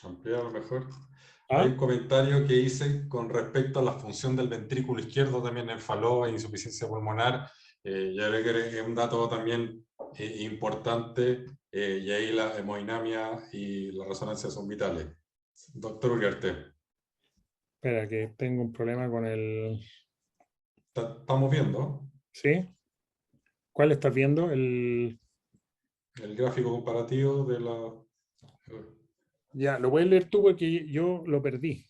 [SPEAKER 3] Ampliar a lo mejor. Hay un comentario que hice con respecto a la función del ventrículo izquierdo también en Fallot e insuficiencia pulmonar. Yo creo que es un dato también importante y ahí la hemodinamia y la resonancia son vitales. Doctor Uriarte.
[SPEAKER 2] Espera, que tengo un problema con el...
[SPEAKER 3] ¿Estamos viendo?
[SPEAKER 2] ¿Sí? ¿Cuál estás viendo? El
[SPEAKER 3] gráfico comparativo de la...
[SPEAKER 2] Ya, lo puedes leer tú porque yo lo perdí.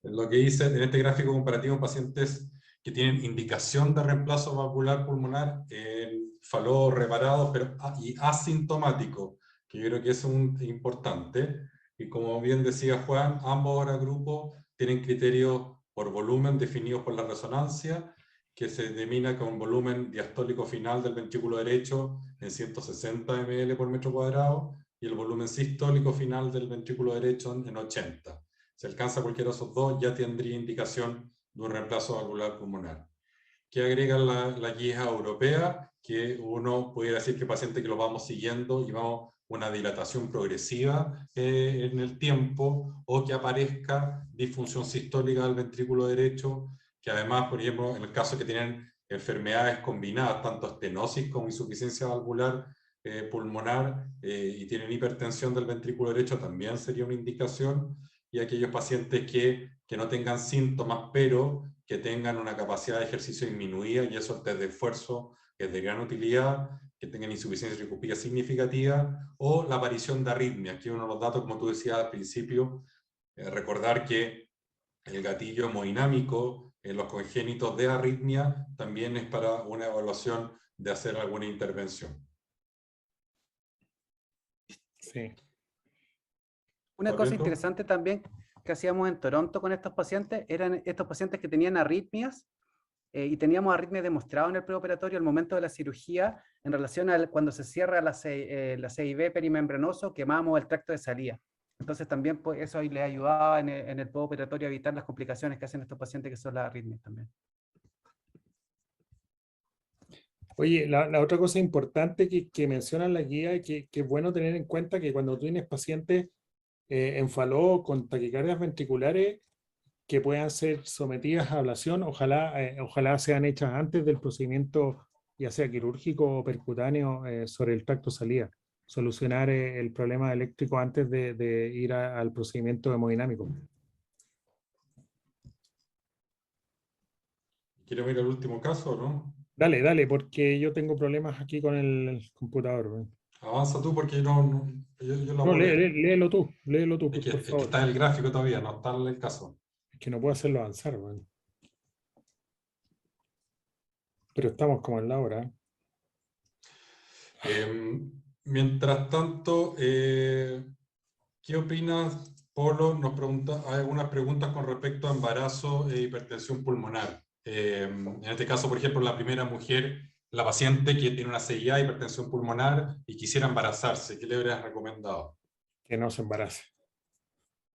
[SPEAKER 3] Lo que hice en este gráfico comparativo en pacientes que tienen indicación de reemplazo valvular pulmonar en Fallot reparado pero, y asintomático, que yo creo que es importante. Y como bien decía Juan, ambos ahora grupos tienen criterios por volumen definidos por la resonancia, que se determina con volumen diastólico final del ventrículo derecho en 160 ml por metro cuadrado y el volumen sistólico final del ventrículo derecho en 80. Si alcanza cualquiera de esos dos, ya tendría indicación de un reemplazo valvular pulmonar. ¿Qué agrega la guía europea? Que uno pudiera decir que paciente que lo vamos siguiendo y vamos una dilatación progresiva en el tiempo, o que aparezca disfunción sistólica del ventrículo derecho, que además, por ejemplo, en el caso que tienen enfermedades combinadas, tanto estenosis como insuficiencia valvular pulmonar, y tienen hipertensión del ventrículo derecho, también sería una indicación. Y aquellos pacientes que no tengan síntomas, pero que tengan una capacidad de ejercicio disminuida, y eso test de esfuerzo es de gran utilidad, que tengan insuficiencia tricúspica significativa, o la aparición de arritmias, que uno de los datos, como tú decías al principio, recordar que el gatillo hemodinámico en los congénitos de arritmia también es para una evaluación de hacer alguna intervención.
[SPEAKER 2] Sí.
[SPEAKER 4] Una cosa interesante también que hacíamos en Toronto con estos pacientes, eran estos pacientes que tenían arritmias, y teníamos arritmias demostradas en el preoperatorio al momento de la cirugía, en relación a cuando se cierra la CIB perimembranoso, quemamos el tracto de salida. Entonces también pues, eso les ayudaba en el preoperatorio a evitar las complicaciones que hacen estos pacientes que son las arritmias también.
[SPEAKER 2] Oye, la otra cosa importante que menciona la guía, que es bueno tener en cuenta que cuando tú tienes pacientes en Fallot con taquicardias ventriculares que puedan ser sometidas a ablación, ojalá sean hechas antes del procedimiento, ya sea quirúrgico o percutáneo, sobre el tracto salida. Solucionar el problema eléctrico antes de ir al procedimiento hemodinámico.
[SPEAKER 3] ¿Quiero ir al último caso o no?
[SPEAKER 2] Dale, porque yo tengo problemas aquí con el computador.
[SPEAKER 3] Avanza tú porque yo lo
[SPEAKER 2] No,
[SPEAKER 3] puedo leer.
[SPEAKER 2] léelo tú,
[SPEAKER 3] Es
[SPEAKER 2] por
[SPEAKER 3] que
[SPEAKER 2] favor.
[SPEAKER 3] está en el gráfico todavía, no está en el caso.
[SPEAKER 2] Es que no puedo hacerlo avanzar, weón. Pero estamos como en la hora.
[SPEAKER 3] Mientras tanto, ¿qué opinas, Polo? Nos pregunta, hay algunas preguntas con respecto a embarazo e hipertensión pulmonar. En este caso, por ejemplo, la primera mujer, la paciente que tiene una CIA, hipertensión pulmonar y quisiera embarazarse, ¿qué le habrías recomendado?
[SPEAKER 2] Que no se embarace.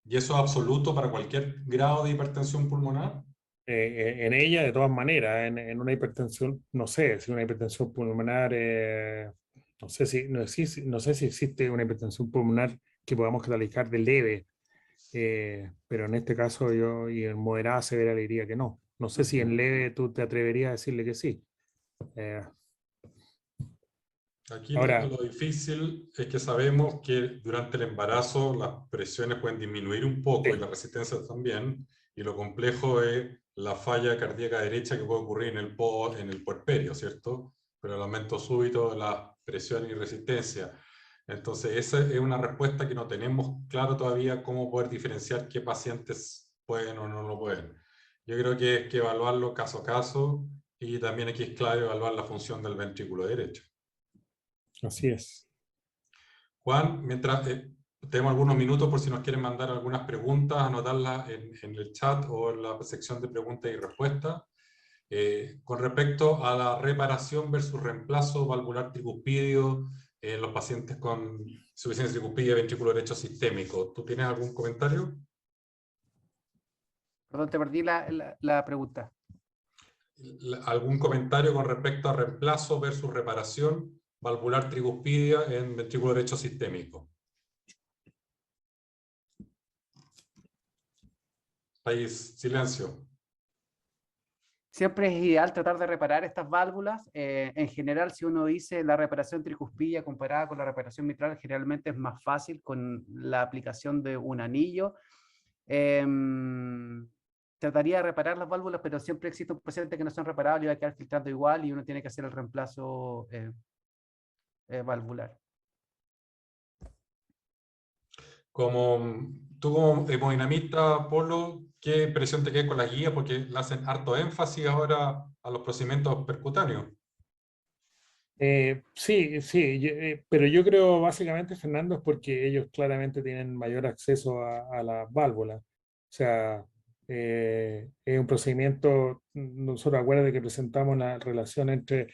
[SPEAKER 3] ¿Y eso es absoluto para cualquier grado de hipertensión pulmonar?
[SPEAKER 2] En ella, de todas maneras, en una hipertensión, no sé, si una hipertensión pulmonar, no sé si existe una hipertensión pulmonar que podamos calificar de leve, pero en este caso yo, y en moderada severa, le diría que no. No sé si en leve tú te atreverías a decirle que sí. Eh,
[SPEAKER 3] Aquí
[SPEAKER 2] ahora,
[SPEAKER 3] lo difícil es que sabemos que durante el embarazo las presiones pueden disminuir un poco y
[SPEAKER 2] sí,
[SPEAKER 3] la resistencia también, y lo complejo es la falla cardíaca derecha que puede ocurrir en el puerperio, ¿cierto? Pero el aumento súbito de la presión y resistencia. Entonces, esa es una respuesta que no tenemos claro todavía cómo poder diferenciar qué pacientes pueden o no lo pueden. Yo creo que hay que evaluarlo caso a caso y también aquí es clave evaluar la función del ventrículo derecho.
[SPEAKER 2] así es.
[SPEAKER 3] Juan, mientras tenemos algunos minutos por si nos quieren mandar algunas preguntas, anotarlas en el chat o en la sección de preguntas y respuestas. Con respecto a la reparación versus reemplazo valvular tricuspidio en los pacientes con insuficiencia tricuspidia ventrículo derecho sistémico, ¿tú tienes algún comentario?
[SPEAKER 4] Perdón, te perdí la pregunta.
[SPEAKER 3] ¿Algún comentario con respecto a reemplazo versus reparación valvular tricuspidia en ventrículo derecho sistémico? País, silencio.
[SPEAKER 4] Siempre es ideal tratar de reparar estas válvulas. En general, si uno dice la reparación tricuspidia comparada con la reparación mitral, generalmente es más fácil con la aplicación de un anillo. Trataría de reparar las válvulas, pero siempre existe un paciente que no son reparables y va a quedar filtrando igual y uno tiene que hacer el reemplazo valvular.
[SPEAKER 3] Tú como hemodinamista, Polo, ¿qué impresión te queda con la guía? Porque le hacen harto énfasis ahora a los procedimientos percutáneos.
[SPEAKER 2] Pero yo creo básicamente, Fernando, es porque ellos claramente tienen mayor acceso a las válvulas. O sea, es un procedimiento, nosotros acuérdate que presentamos la relación entre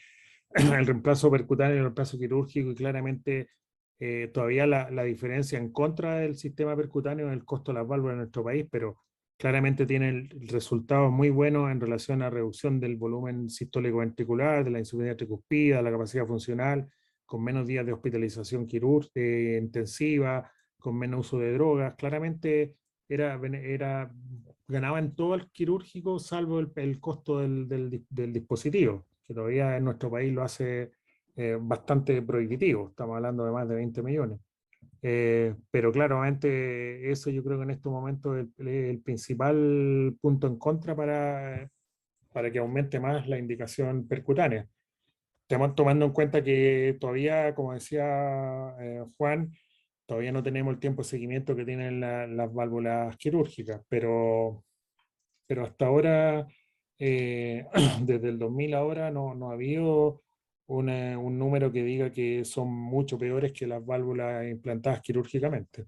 [SPEAKER 2] el reemplazo percutáneo y el reemplazo quirúrgico y claramente todavía la diferencia en contra del sistema percutáneo es el costo de las válvulas en nuestro país, pero claramente tiene resultados muy buenos en relación a reducción del volumen sistólico ventricular, de la insuficiencia tricuspida, la capacidad funcional, con menos días de hospitalización quirúrgica intensiva, con menos uso de drogas. Claramente ganaba en todo el quirúrgico, salvo el costo del dispositivo, que todavía en nuestro país lo hace bastante prohibitivo. Estamos hablando de más de 20 millones. Pero claramente eso yo creo que en estos momentos es el principal punto en contra para que aumente más la indicación percutánea. Estamos tomando en cuenta que todavía, como decía Juan, todavía no tenemos el tiempo de seguimiento que tienen las válvulas quirúrgicas, pero hasta ahora, desde el 2000 ahora, no ha habido un número que diga que son mucho peores que las válvulas implantadas quirúrgicamente.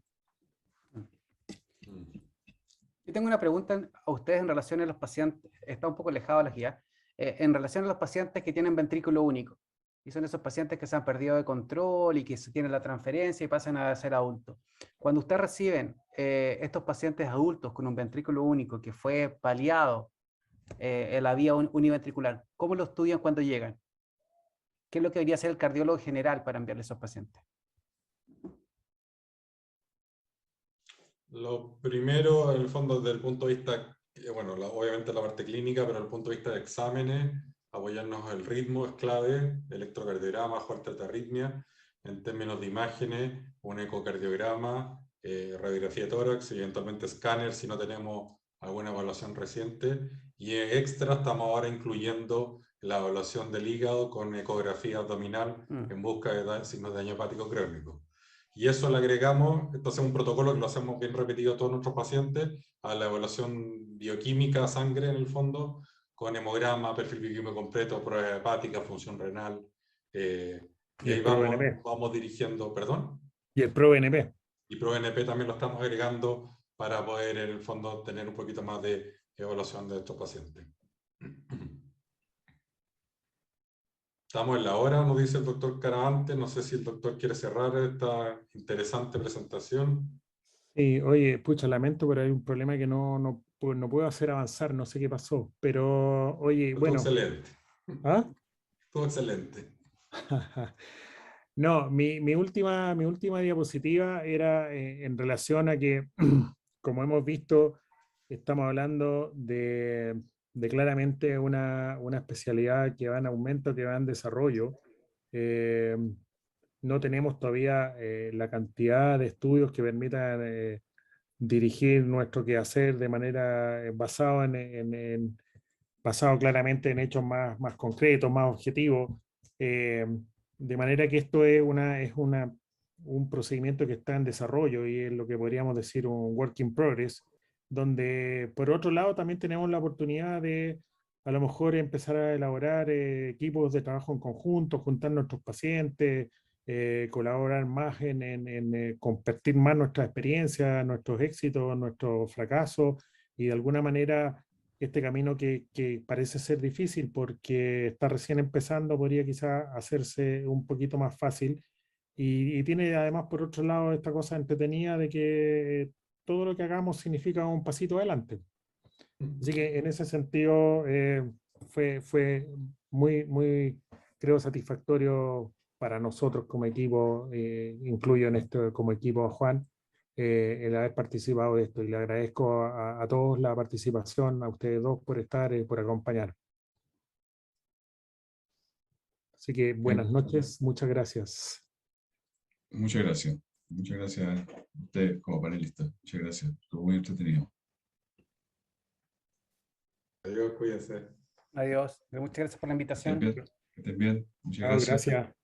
[SPEAKER 4] Yo tengo una pregunta a ustedes en relación a los pacientes, está un poco alejado de la guía, en relación a los pacientes que tienen ventrículo único. Y son esos pacientes que se han perdido de control y que se tienen la transferencia y pasan a ser adultos. Cuando ustedes reciben estos pacientes adultos con un ventrículo único que fue paliado en la vía univentricular, ¿cómo lo estudian cuando llegan? ¿Qué es lo que debería hacer el cardiólogo general para enviarle a esos pacientes?
[SPEAKER 3] Lo primero, en el fondo, desde el punto de vista, bueno, obviamente la parte clínica, pero desde el punto de vista de exámenes, apoyarnos el ritmo es clave, electrocardiograma, fuerte de arritmia, en términos de imágenes, un ecocardiograma, radiografía de tórax y eventualmente escáner si no tenemos alguna evaluación reciente. Y en extra estamos ahora incluyendo la evaluación del hígado con ecografía abdominal en busca de signos de daño hepático crónico. Y eso le agregamos, entonces un protocolo que lo hacemos bien repetido a todos nuestros pacientes, a la evaluación bioquímica, sangre en el fondo, con hemograma, perfil bioquímico completo, prueba hepática, función renal, y ahí vamos dirigiendo, perdón.
[SPEAKER 2] Y el ProBNP.
[SPEAKER 3] Y ProBNP también lo estamos agregando para poder en el fondo tener un poquito más de evaluación de estos pacientes. Estamos en la hora, nos dice el doctor Caravante. No sé si el doctor quiere cerrar esta interesante presentación.
[SPEAKER 2] Sí, oye, pucha, lamento, pero hay un problema que no puedo hacer avanzar, no sé qué pasó. Pero, oye,
[SPEAKER 3] Estuvo
[SPEAKER 2] bueno.
[SPEAKER 3] excelente.
[SPEAKER 2] ¿Ah?
[SPEAKER 3] Estuvo excelente.
[SPEAKER 2] No, mi última diapositiva era en relación a que, como hemos visto, estamos hablando de claramente una especialidad que va en aumento, que va en desarrollo. No tenemos todavía la cantidad de estudios que permitan dirigir nuestro quehacer de manera basado claramente en hechos más concretos, más objetivos. De manera que esto es un procedimiento que está en desarrollo y es lo que podríamos decir un work in progress, donde por otro lado también tenemos la oportunidad de a lo mejor empezar a elaborar equipos de trabajo en conjunto, juntar nuestros pacientes, colaborar más en compartir más nuestra experiencia, nuestros éxitos, nuestros fracasos y de alguna manera este camino que parece ser difícil porque está recién empezando, podría quizás hacerse un poquito más fácil. Y tiene además, por otro lado, esta cosa entretenida de que todo lo que hagamos significa un pasito adelante. Así que en ese sentido fue muy, creo, satisfactorio para nosotros como equipo, incluyo en esto como equipo a Juan, el haber participado de esto y le agradezco a todos la participación, a ustedes dos por estar, por acompañar. Así que buenas noches, muchas gracias.
[SPEAKER 1] Muchas gracias. Muchas gracias a usted como panelista. Muchas gracias. Estuvo muy entretenido.
[SPEAKER 3] Adiós, cuídense.
[SPEAKER 4] Adiós. Muchas gracias por la invitación.
[SPEAKER 1] Que estén bien. Muchas
[SPEAKER 2] Chao,
[SPEAKER 1] gracias.
[SPEAKER 2] gracias.